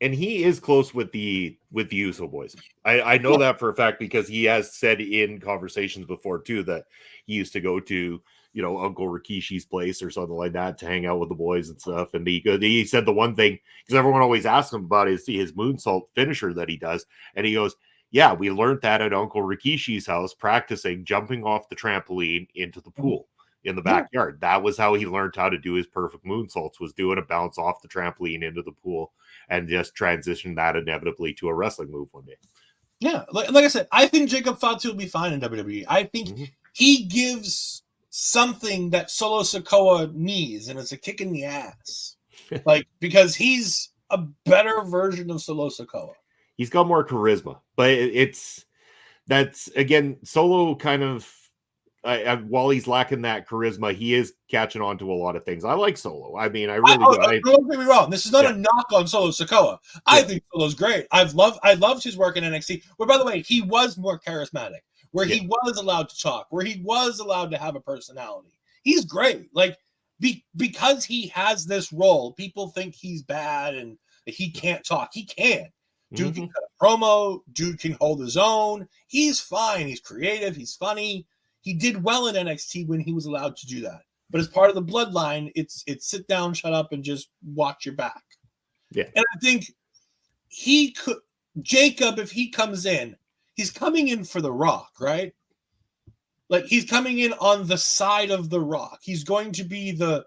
and he is close with the Uso boys. I know that for a fact because he has said in conversations before too that he used to go to Uncle Rikishi's place or something like that to hang out with the boys and stuff. And he said the one thing, because everyone always asks him about his moonsault finisher that he does, and he goes, "Yeah, we learned that at Uncle Rikishi's house, practicing jumping off the trampoline into the pool in the backyard. Yeah. That was how he learned how to do his perfect moonsaults, was doing a bounce off the trampoline into the pool and just transition that inevitably to a wrestling move one day." Yeah, like I said, I think Jacob Fatu will be fine in WWE. I think he gives something that Solo Sikoa needs, and it's a kick in the ass. Because he's a better version of Solo Sikoa. He's got more charisma, but that's again, Solo kind of, while he's lacking that charisma, he is catching on to a lot of things. I like Solo. I mean, I really do. Don't get me wrong. This is not a knock on Solo Sikoa. I think Solo's great. I loved his work in NXT. Well, by the way, he was more charismatic. where he was allowed to talk, where he was allowed to have a personality. He's great. Like, because he has this role, people think he's bad and that he can't talk. He can. Dude can cut a promo. Dude can hold his own. He's fine. He's creative. He's funny. He did well in NXT when he was allowed to do that. But as part of the bloodline, it's sit down, shut up, and just watch your back. Yeah. And I think he could, Jacob, if he comes in, he's coming in for The Rock, right? Like, he's coming in on the side of The Rock. He's going to be the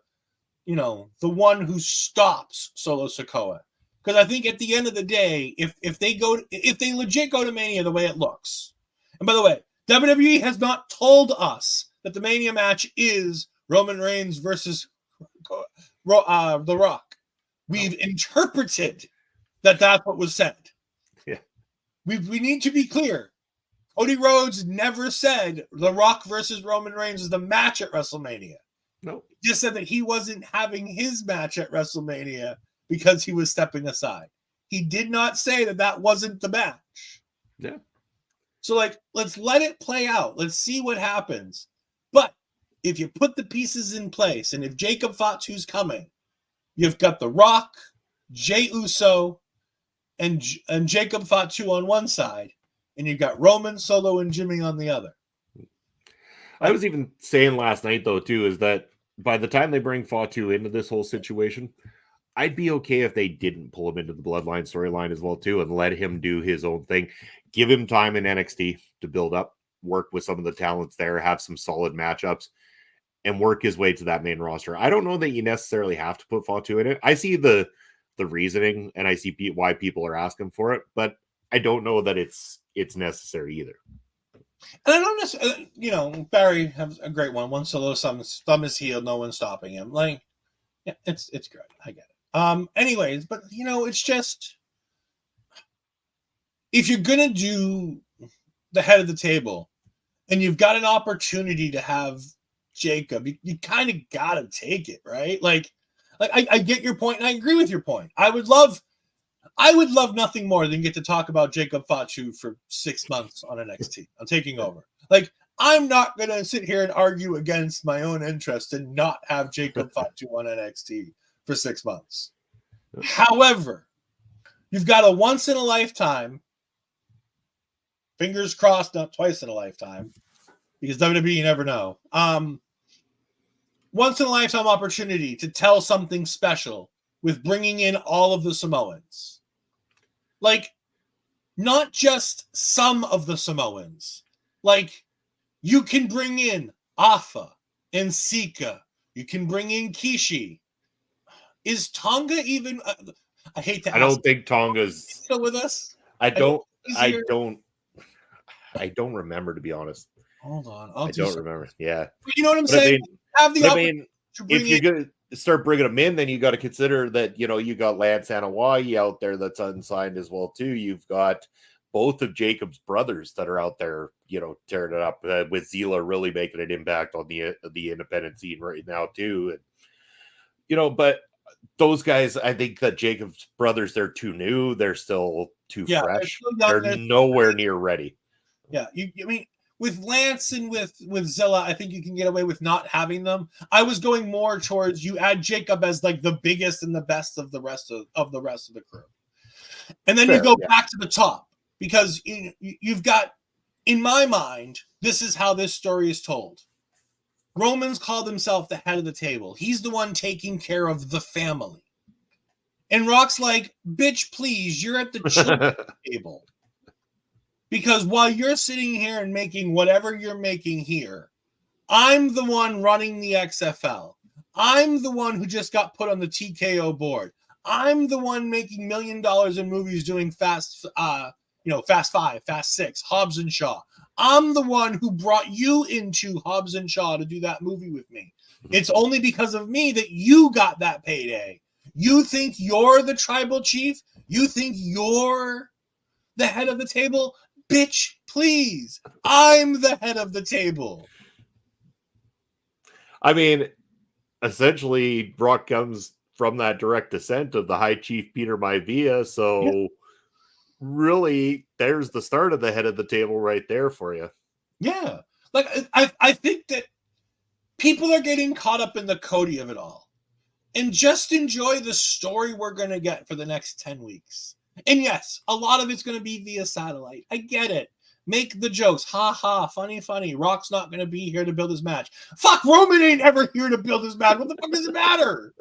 one who stops Solo Sikoa. Because I think at the end of the day, if they legit go to Mania the way it looks, and by the way, WWE has not told us that the Mania match is Roman Reigns versus The Rock. We've interpreted that that's what was said. Yeah. We need to be clear. Cody Rhodes never said The Rock versus Roman Reigns is the match at WrestleMania. No. He just said that he wasn't having his match at WrestleMania because he was stepping aside. He did not say that that wasn't the match. Yeah. So, like, let's let it play out. Let's see what happens. But if you put the pieces in place, and if Jacob Fatu's coming, you've got The Rock, Jey Uso, and Jacob Fatu on one side, and you've got Roman, Solo, and Jimmy on the other. I was even saying last night, though, too, is that by the time they bring Fatu into this whole situation, I'd be okay if they didn't pull him into the Bloodline storyline as well, too, and let him do his own thing. Give him time in NXT to build up, work with some of the talents there, have some solid matchups, and work his way to that main roster. I don't know that you necessarily have to put Fatu in it. I see the reasoning, and I see why people are asking for it, but I don't know that it's necessary either. And I don't necessarily, Barry has a great one. One Solo thumb is healed, no one's stopping him. Like, yeah, it's good. I get it. Anyways, but it's just, if you're gonna do the head of the table, and you've got an opportunity to have Jacob, you kind of gotta take it, right? Like I get your point, and I agree with your point. I would love nothing more than get to talk about Jacob Fatu for 6 months on NXT. I'm taking over. Like, I'm not going to sit here and argue against my own interest and not have Jacob Fatu on NXT for 6 months. However, you've got a once in a lifetime, fingers crossed, not twice in a lifetime, because WWE, you never know. Once in a lifetime opportunity to tell something special with bringing in all of the Samoans. Like, not just some of the Samoans. Like, you can bring in Afa and Sika. You can bring in Kishi. Is Tonga even? I hate to ask. I don't think Tonga's still with us. I don't remember, to be honest. Hold on. I don't remember. Yeah. But you know what I'm saying? Have the opportunity to bring if you're going to start bringing them in, then you got to consider that, you got Lance Anoa'i out there that's unsigned as well, too. You've got both of Jacob's brothers that are out there, tearing it up, with Zila really making an impact on the independent scene right now, too. And, but those guys, I think that Jacob's brothers, they're too new. They're still too fresh. They're nowhere near ready. Yeah. I mean, with Lance and with Zilla, I think you can get away with not having them. I was going more towards you add Jacob as like the biggest and the best of the rest of the crew. And then you go back to the top, because you've got, in my mind, this is how this story is told. Roman's called himself the head of the table. He's the one taking care of the family. And Rock's like, bitch, please, you're at the children's table. Because while you're sitting here and making whatever you're making here, I'm the one running the XFL. I'm the one who just got put on the TKO board. I'm the one making $1 million in movies doing Fast 5, Fast 6, Hobbs and Shaw. I'm the one who brought you into Hobbs and Shaw to do that movie with me. It's only because of me that you got that payday. You think you're the tribal chief? You think you're the head of the table? Bitch, please. I'm the head of the table. I mean, essentially, Brock comes from that direct descent of the High Chief Peter Maivia, so really, there's the start of the head of the table right there for you. Yeah. Like, I think that people are getting caught up in the Cody of it all. And just enjoy the story we're going to get for the next 10 weeks. And yes, a lot of it's going to be via satellite. I get it. Make the jokes. Ha ha. Funny, funny. Rock's not going to be here to build his match. Fuck, Roman ain't ever here to build his match. What the fuck does it matter?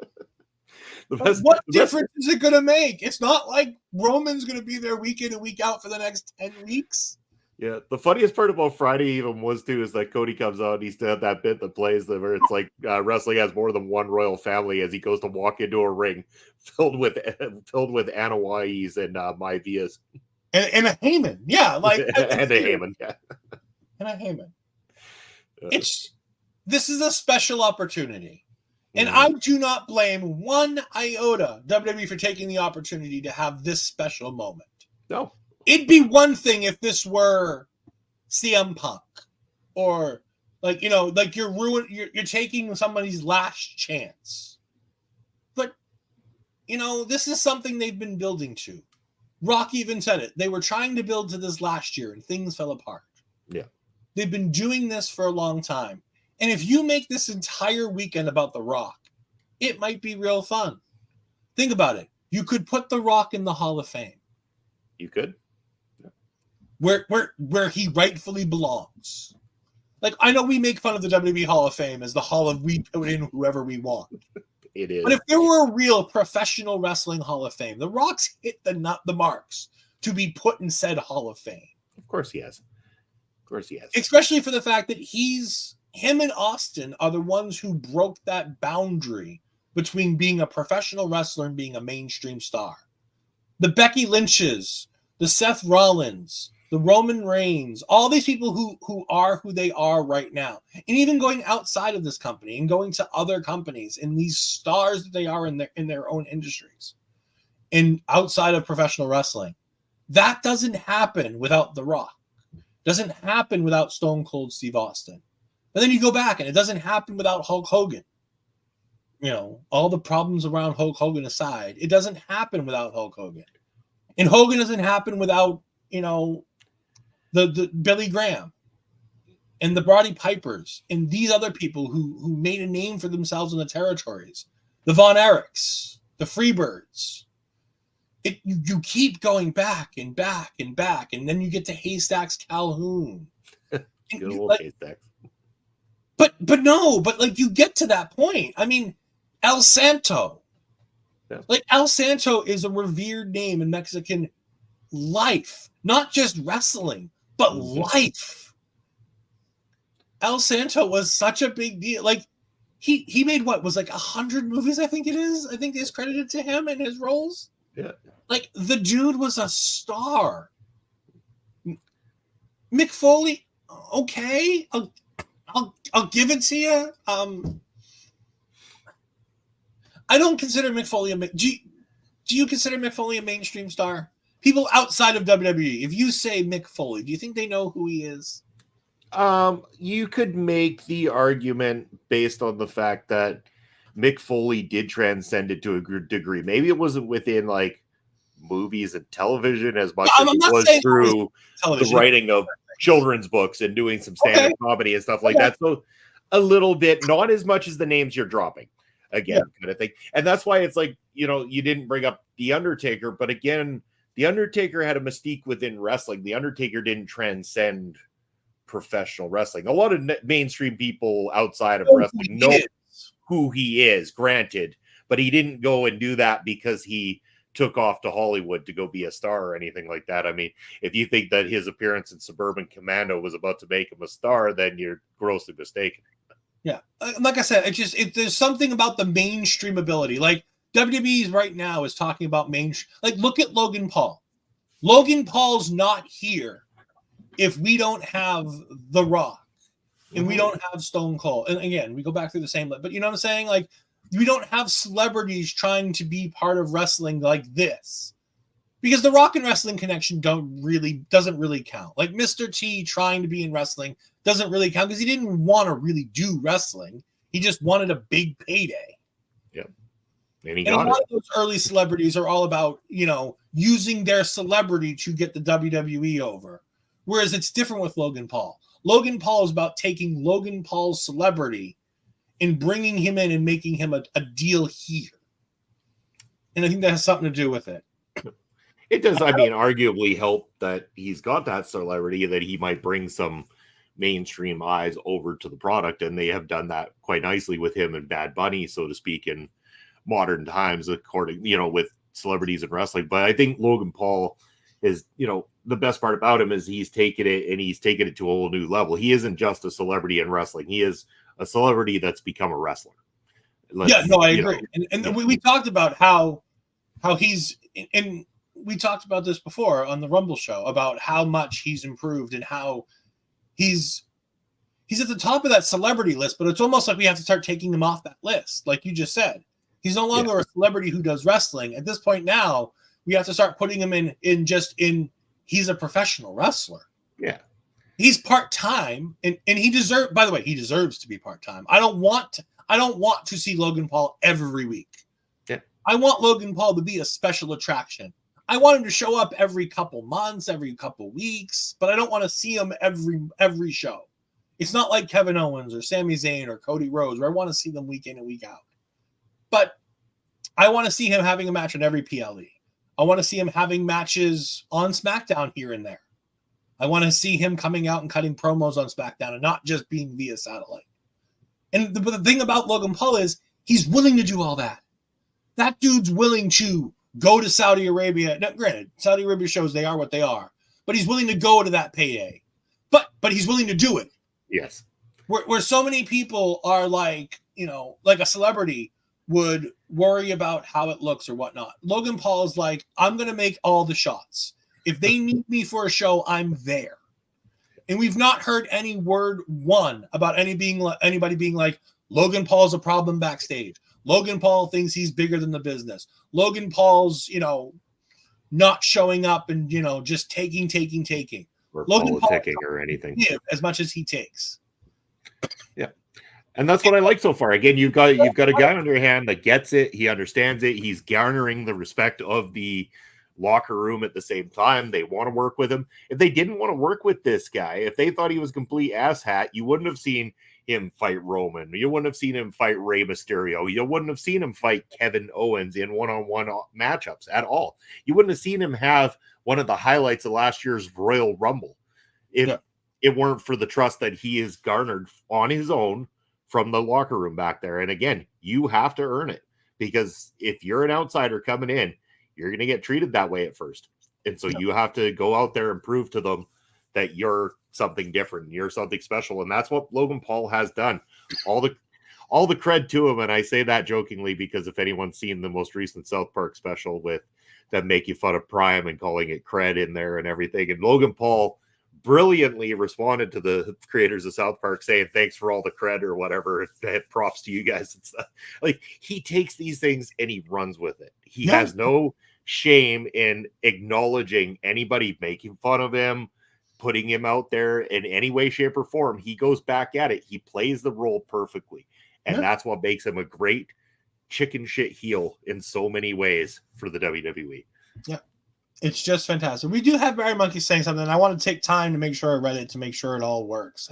What difference is it going to make? It's not like Roman's going to be there week in and week out for the next 10 weeks. Yeah, the funniest part about Friday even was too is that Cody comes out and he's still that bit that plays where it's like wrestling has more than one royal family as he goes to walk into a ring filled with Anawais and Maivias and a Heyman, yeah, like and a Heyman, yeah, and a Heyman. This is a special opportunity, and I do not blame one iota WWE for taking the opportunity to have this special moment. No. It'd be one thing if this were CM Punk or like, like you're taking somebody's last chance. But, this is something they've been building to. Rock even said it. They were trying to build to this last year and things fell apart. Yeah. They've been doing this for a long time. And if you make this entire weekend about The Rock, it might be real fun. Think about it. You could put The Rock in the Hall of Fame. You could. Where he rightfully belongs. Like, I know we make fun of the WWE Hall of Fame as the hall of we put in whoever we want. It is. But if there were a real professional wrestling Hall of Fame, The Rock's hit the marks to be put in said Hall of Fame. Of course he has. Of course he has. Especially for the fact that him and Austin are the ones who broke that boundary between being a professional wrestler and being a mainstream star. The Becky Lynches, the Seth Rollins, the Roman Reigns, all these people who are who they are right now, and even going outside of this company and going to other companies and these stars that they are in their own industries and outside of professional wrestling, that doesn't happen without The Rock. Doesn't happen without Stone Cold Steve Austin. And then you go back and it doesn't happen without Hulk Hogan. All the problems around Hulk Hogan aside, it doesn't happen without Hulk Hogan. And Hogan doesn't happen without, the Billy Graham and the Roddy Pipers and these other people who made a name for themselves in the territories. The Von Erichs, the Freebirds. You keep going back and back and back, and then you get to Haystacks Calhoun. Good old Haystacks. But you get to that point. I mean, El Santo. Yeah. Like, El Santo is a revered name in Mexican life, not just wrestling, but life. El Santo was such a big deal. Like, he made what was like 100 movies, I think it is. I think it's credited to him and his roles. Yeah. Like, the dude was a star. Mick Foley, okay, I'll give it to you. I don't consider Mick Foley do you consider Mick Foley a mainstream star? People outside of WWE, if you say Mick Foley, do you think they know who he is? You could make the argument based on the fact that Mick Foley did transcend it to a degree. Maybe it wasn't within like movies and television as much as it was through the writing of children's books and doing some stand-up comedy and stuff like that. So a little bit, not as much as the names you're dropping. Again, kind of thing. And that's why it's like, you didn't bring up The Undertaker, but again, The Undertaker had a mystique within wrestling. The Undertaker didn't transcend professional wrestling. A lot of mainstream people outside of wrestling know who he is, granted, but he didn't go and do that because he took off to Hollywood to go be a star or anything like that. I mean, if you think that his appearance in Suburban Commando was about to make him a star, then you're grossly mistaken. Yeah, like I said, there's something about the mainstream ability. Like, WWE right now is talking about mainstream. Like, look at Logan Paul. Logan Paul's not here if we don't have The Rock and we don't have Stone Cold. And again, we go back through the same, but you know what I'm saying? Like, we don't have celebrities trying to be part of wrestling like this. Because the Rock and Wrestling Connection doesn't really count. Like, Mr. T trying to be in wrestling doesn't really count because he didn't want to really do wrestling. He just wanted a big payday. Yep. And a lot of those early celebrities are all about, using their celebrity to get the WWE over. Whereas it's different with Logan Paul. Logan Paul is about taking Logan Paul's celebrity and bringing him in and making him a deal here. And I think that has something to do with it. It does, I mean, arguably help that he's got that celebrity, that he might bring some mainstream eyes over to the product, and they have done that quite nicely with him and Bad Bunny, so to speak, in modern times, according, with celebrities in wrestling. But I think Logan Paul is, the best part about him is he's taken it to a whole new level. He isn't just a celebrity in wrestling. He is a celebrity that's become a wrestler. I agree. And we talked about how he's, and we talked about this before on the Rumble show, about how much he's improved and how he's at the top of that celebrity list, but it's almost like we have to start taking him off that list. Like you just said, he's no longer a celebrity who does wrestling. At this point now, we have to start putting him in he's a professional wrestler. Yeah. He's part-time, and he deserves to be part-time. I don't want to see Logan Paul every week. Yeah. I want Logan Paul to be a special attraction. I want him to show up every couple months, every couple weeks, but I don't want to see him every show. It's not like Kevin Owens or Sami Zayn or Cody Rhodes, where I want to see them week in and week out. But I want to see him having a match on every PLE. I want to see him having matches on SmackDown here and there. I want to see him coming out and cutting promos on SmackDown and not just being via satellite. And the thing about Logan Paul is he's willing to do all that. That dude's willing to go to Saudi Arabia. Now, granted, Saudi Arabia shows they are what they are, but he's willing to go to that payday. But he's willing to do it. Yes. Where so many people are like, like a celebrity would worry about how it looks or whatnot. Logan Paul is like, I'm going to make all the shots. If they need me for a show, I'm there. And we've not heard any word about anybody being like, Logan Paul's a problem backstage. Logan Paul thinks he's bigger than the business. Logan Paul's, not showing up and, just taking. Or Logan politicking or anything. As much as he takes. Yeah. And that's what I like so far. Again, you've got a guy on your hand that gets it. He understands it. He's garnering the respect of the locker room at the same time. They want to work with him. If they didn't want to work with this guy, if they thought he was complete asshat, you wouldn't have seen him fight Roman. You wouldn't have seen him fight Rey Mysterio. You wouldn't have seen him fight Kevin Owens in one-on-one matchups at all. You wouldn't have seen him have one of the highlights of last year's Royal Rumble if it weren't for the trust that he has garnered on his own from the locker room back there. And again, you have to earn it, because if you're an outsider coming in, you're going to get treated that way at first. And so you have to go out there and prove to them that you're something different. You're something special. And that's what Logan Paul has done. All the cred to him. And I say that jokingly because if anyone's seen the most recent South Park special with them making fun of Prime and calling it cred in there and everything, and Logan Paul brilliantly responded to the creators of South Park saying, thanks for all the cred or whatever. Props to you guys and stuff. Like, he takes these things and he runs with it. He has no shame in acknowledging anybody making fun of him, putting him out there in any way, shape, or form. He goes back at it. He plays the role perfectly. And that's what makes him a great chicken shit heel in so many ways for the WWE. Yeah. It's just fantastic. We do have Barry Monkey saying something. I want to take time to make sure I read it, to make sure it all works.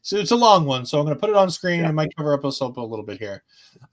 So it's a long one, so I'm going to put it on screen and might cover up us up a little bit here.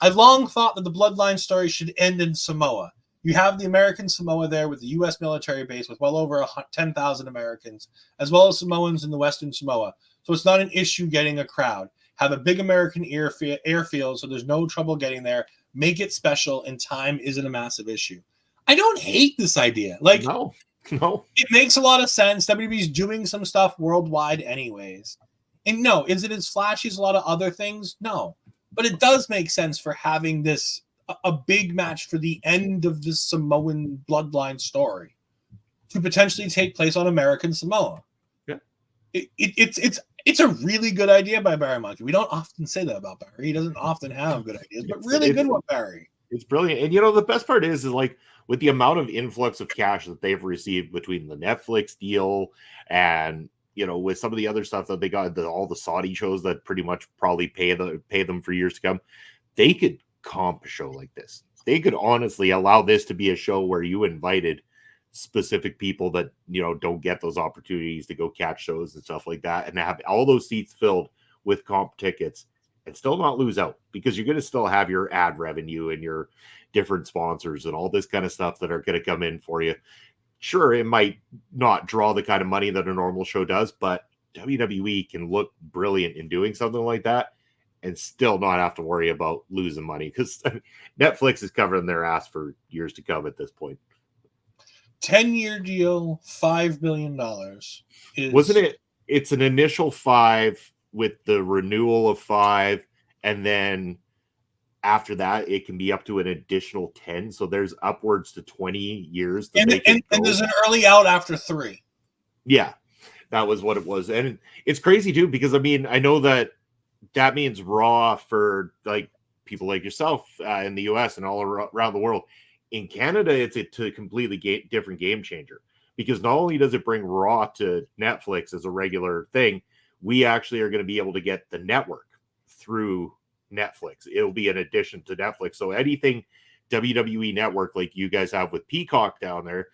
I've long thought that the Bloodline story should end in Samoa. You have the American Samoa there with the U.S. military base with well over 10,000 Americans, as well as Samoans in the Western Samoa. So it's not an issue getting a crowd. Have a big American airfield so there's no trouble getting there. Make it special, and time isn't a massive issue. I don't hate this idea. No. It makes a lot of sense. WWE's doing some stuff worldwide anyways. And no, is it as flashy as a lot of other things? No. But it does make sense for having this, a big match for the end of this Samoan bloodline story to potentially take place on American Samoa. Yeah. It's a really good idea by Barry Monkey. We don't often say that about Barry. He doesn't often have good ideas, but really good one, Barry. It's brilliant. And the best part is like, with the amount of influx of cash that they've received between the Netflix deal and, with some of the other stuff that they got, all the Saudi shows that pretty much probably pay them for years to come, they could comp a show like this. They could honestly allow this to be a show where you invited specific people that, you know, don't get those opportunities to go catch shows and stuff like that, and have all those seats filled with comp tickets and still not lose out, because you're going to still have your ad revenue and your different sponsors and all this kind of stuff that are going to come in for you. Sure, it might not draw the kind of money that a normal show does, but WWE can look brilliant in doing something like that and still not have to worry about losing money, because Netflix is covering their ass for years to come at this point. 10-year deal, $5 billion. Wasn't it? It's an initial 5 with the renewal of 5, and then after that, it can be up to an additional 10. So there's upwards to 20 years. And there's an early out after 3. Yeah, that was what it was. And it's crazy too, because I mean, I know that means Raw for like people like yourself in the US and all around the world. In Canada, it's a completely different game changer, because not only does it bring Raw to Netflix as a regular thing, we actually are going to be able to get the network through Netflix. It'll be an addition to Netflix. So anything WWE Network like you guys have with Peacock down there,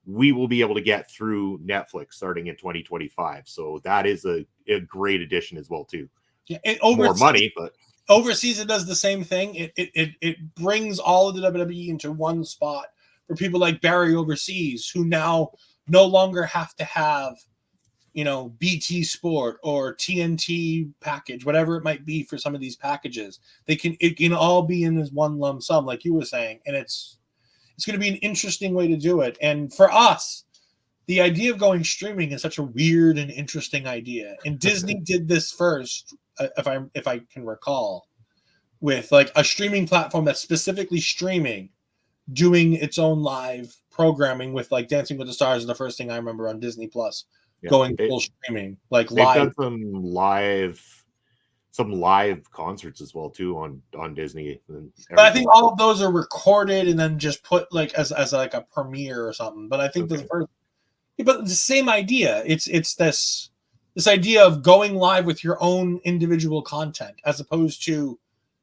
we will be able to get through Netflix starting in 2025. So that is a great addition as well too. Yeah, more money, but overseas it does the same thing. It brings all of the WWE into one spot for people like Barry overseas, who now no longer have to have, you know, BT Sport or TNT package, whatever it might be for some of these packages. It can all be in this one lump sum, like you were saying, and it's going to be an interesting way to do it. And for us, the idea of going streaming is such a weird and interesting idea. And Disney did this first, if I can recall, with like a streaming platform that's specifically streaming, doing its own live programming with like Dancing with the Stars is the first thing I remember on Disney Plus. Yeah, going full streaming, like they've live. Done some live concerts as well too on Disney. But I think all of those are recorded and then just put like as like a premiere or something. But I think the first, but the same idea. It's this idea of going live with your own individual content, as opposed to,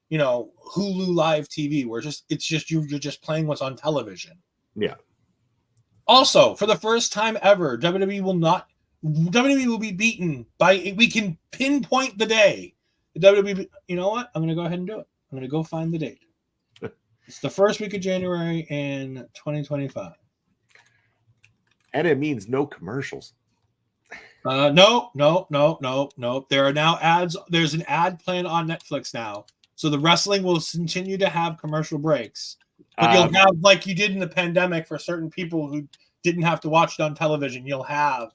you know, Hulu Live TV, where it's just you're just playing what's on television. Yeah. Also, for the first time ever, WWE will be beaten by, we can pinpoint the day. The WWE, you know what? I'm going to go ahead and do it. I'm going to go find the date. It's the first week of January in 2025. And it means no commercials. No. There are now ads. There's an ad plan on Netflix now. So the wrestling will continue to have commercial breaks. But you'll have, like you did in the pandemic, for certain people who didn't have to watch it on television, you'll have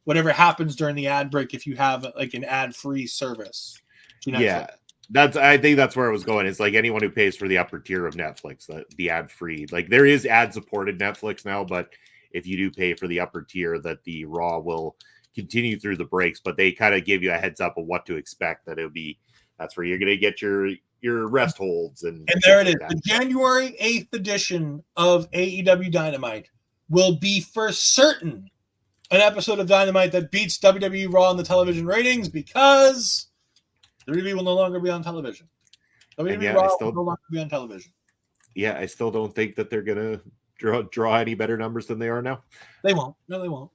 whatever happens during the ad break if you have like an ad-free service. Yeah, I think that's where it was going. It's like anyone who pays for the upper tier of Netflix, the ad-free. Like there is ad-supported Netflix now, but if you do pay for the upper tier, that the Raw will continue through the breaks, but they kind of give you a heads up of what to expect. That that's where you're going to get your rest holds. And there it is. The January 8th edition of AEW Dynamite will be for certain an episode of Dynamite that beats WWE Raw in the television ratings, because WWE will no longer be on television. WWE Raw will no longer be on television. Yeah, I still don't think that they're going to draw any better numbers than they are now. They won't. No, they won't.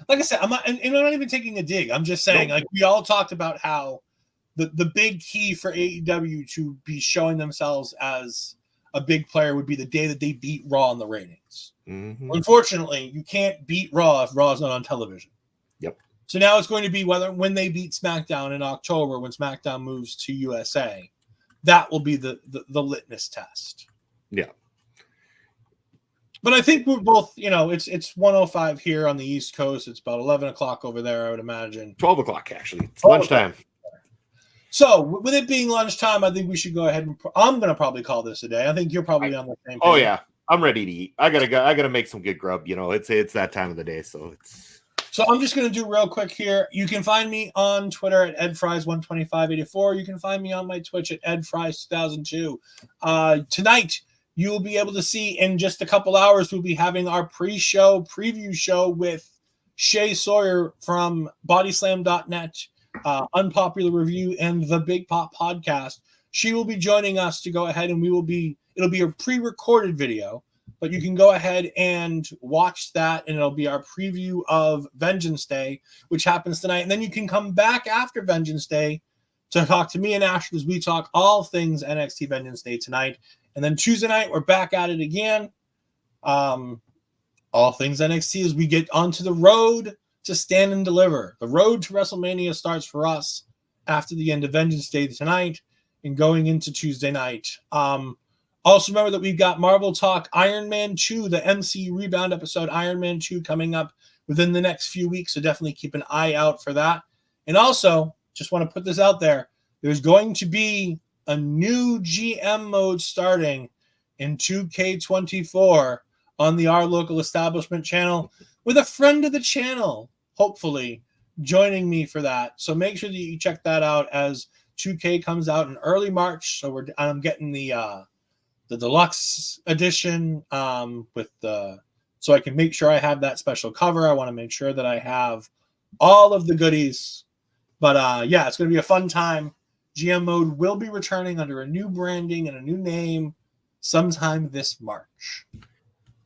Like I said, I'm not even taking a dig. I'm just saying, like we all talked about how the big key for AEW to be showing themselves as a big player would be the day that they beat Raw in the ratings. Mm-hmm. Unfortunately, you can't beat Raw if Raw is not on television. Yep. So now it's going to be when they beat SmackDown in October, when SmackDown moves to USA, that will be the litmus test. Yeah. But I think we're both, you know, it's 1:05 here on the East Coast. It's about 11 o'clock over there, I would imagine. 12 o'clock, actually. It's lunchtime. So with it being lunchtime, I think we should go ahead and I'm going to probably call this a day. I think you're probably on the same page. Oh, yeah. I'm ready to eat. I gotta make some good grub. You know, it's that time of the day, so it's. So I'm just going to do real quick here. You can find me on Twitter at edfries12584. You can find me on my Twitch at edfries2002. Tonight, you will be able to see in just a couple hours, we'll be having our pre-show preview show with Shay Sawyer from bodyslam.net, Unpopular Review, and the Big Pop Podcast. She will be joining us to go ahead, and it'll be a pre-recorded video, but you can go ahead and watch that, and it'll be our preview of Vengeance Day, which happens tonight. And then you can come back after Vengeance Day to talk to me and Ashley as we talk all things NXT Vengeance Day tonight. And then Tuesday night, we're back at it again. All things NXT as we get onto the road to Stand and Deliver. The road to WrestleMania starts for us after the end of Vengeance Day tonight and going into Tuesday night. Also remember that we've got Marvel Talk Iron Man 2, the MC Rebound episode Iron Man 2 coming up within the next few weeks, so definitely keep an eye out for that. And also, just want to put this out there, there's going to be a new GM mode starting in 2K24 on the Our Local Establishment channel with a friend of the channel, hopefully, joining me for that. So make sure that you check that out as 2K comes out in early March. So I'm getting the deluxe edition with the, so I can make sure I have that special cover. I want to make sure that I have all of the goodies. But yeah, it's going to be a fun time. GM mode will be returning under a new branding and a new name sometime this March.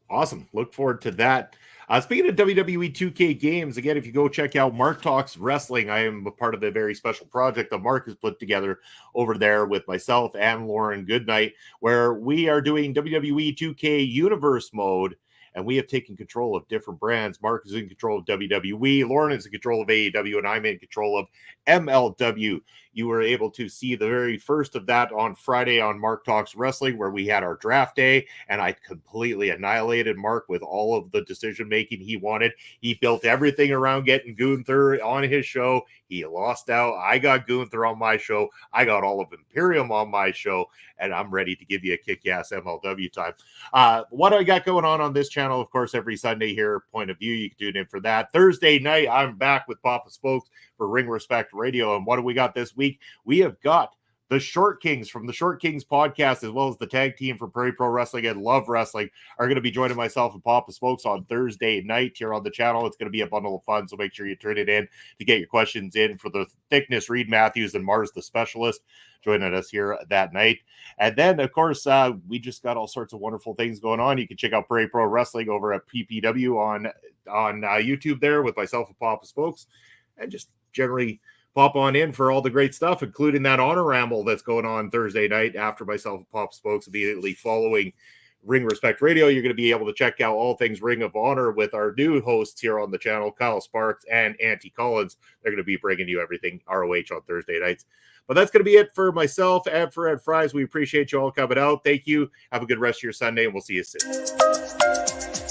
Awesome. Look forward to that. Speaking of WWE 2K games, again, if you go check out Mark Talks Wrestling, I am a part of a very special project that Mark has put together over there with myself and Lauren Goodnight, where we are doing WWE 2K Universe mode, and we have taken control of different brands. Mark is in control of WWE, Lauren is in control of AEW, and I'm in control of MLW. You were able to see the very first of that on Friday on Mark Talks Wrestling, where we had our draft day, and I completely annihilated Mark with all of the decision-making he wanted. He built everything around getting Gunther on his show. He lost out. I got Gunther on my show. I got all of Imperium on my show, and I'm ready to give you a kick-ass MLW time. What I got going on this channel, of course, every Sunday here, Point of View, you can tune in for that. Thursday night, I'm back with Papa Spokes for Ring Respect Radio, and what do we got this week? We have got the Short Kings from the Short Kings podcast, as well as the tag team from Prairie Pro Wrestling and Love Wrestling, are going to be joining myself and Papa Spokes on Thursday night here on the channel. It's going to be a bundle of fun, so make sure you turn it in to get your questions in for the thickness. Reed Matthews and Mars the Specialist joining us here that night. And then, of course, we just got all sorts of wonderful things going on. You can check out Prairie Pro Wrestling over at PPW on YouTube there with myself and Papa Spokes, and just generally pop on in for all the great stuff, including that honor ramble that's going on Thursday night after myself and Pop Spokes immediately following Ring Respect Radio. You're going to be able to check out all things Ring of Honor with our new hosts here on the channel, Kyle Sparks and Auntie Collins. They're going to be bringing you everything ROH on Thursday nights. But that's going to be it for myself and for Ed Fries. We appreciate you all coming out. Thank you. Have a good rest of your Sunday, and we'll see you soon.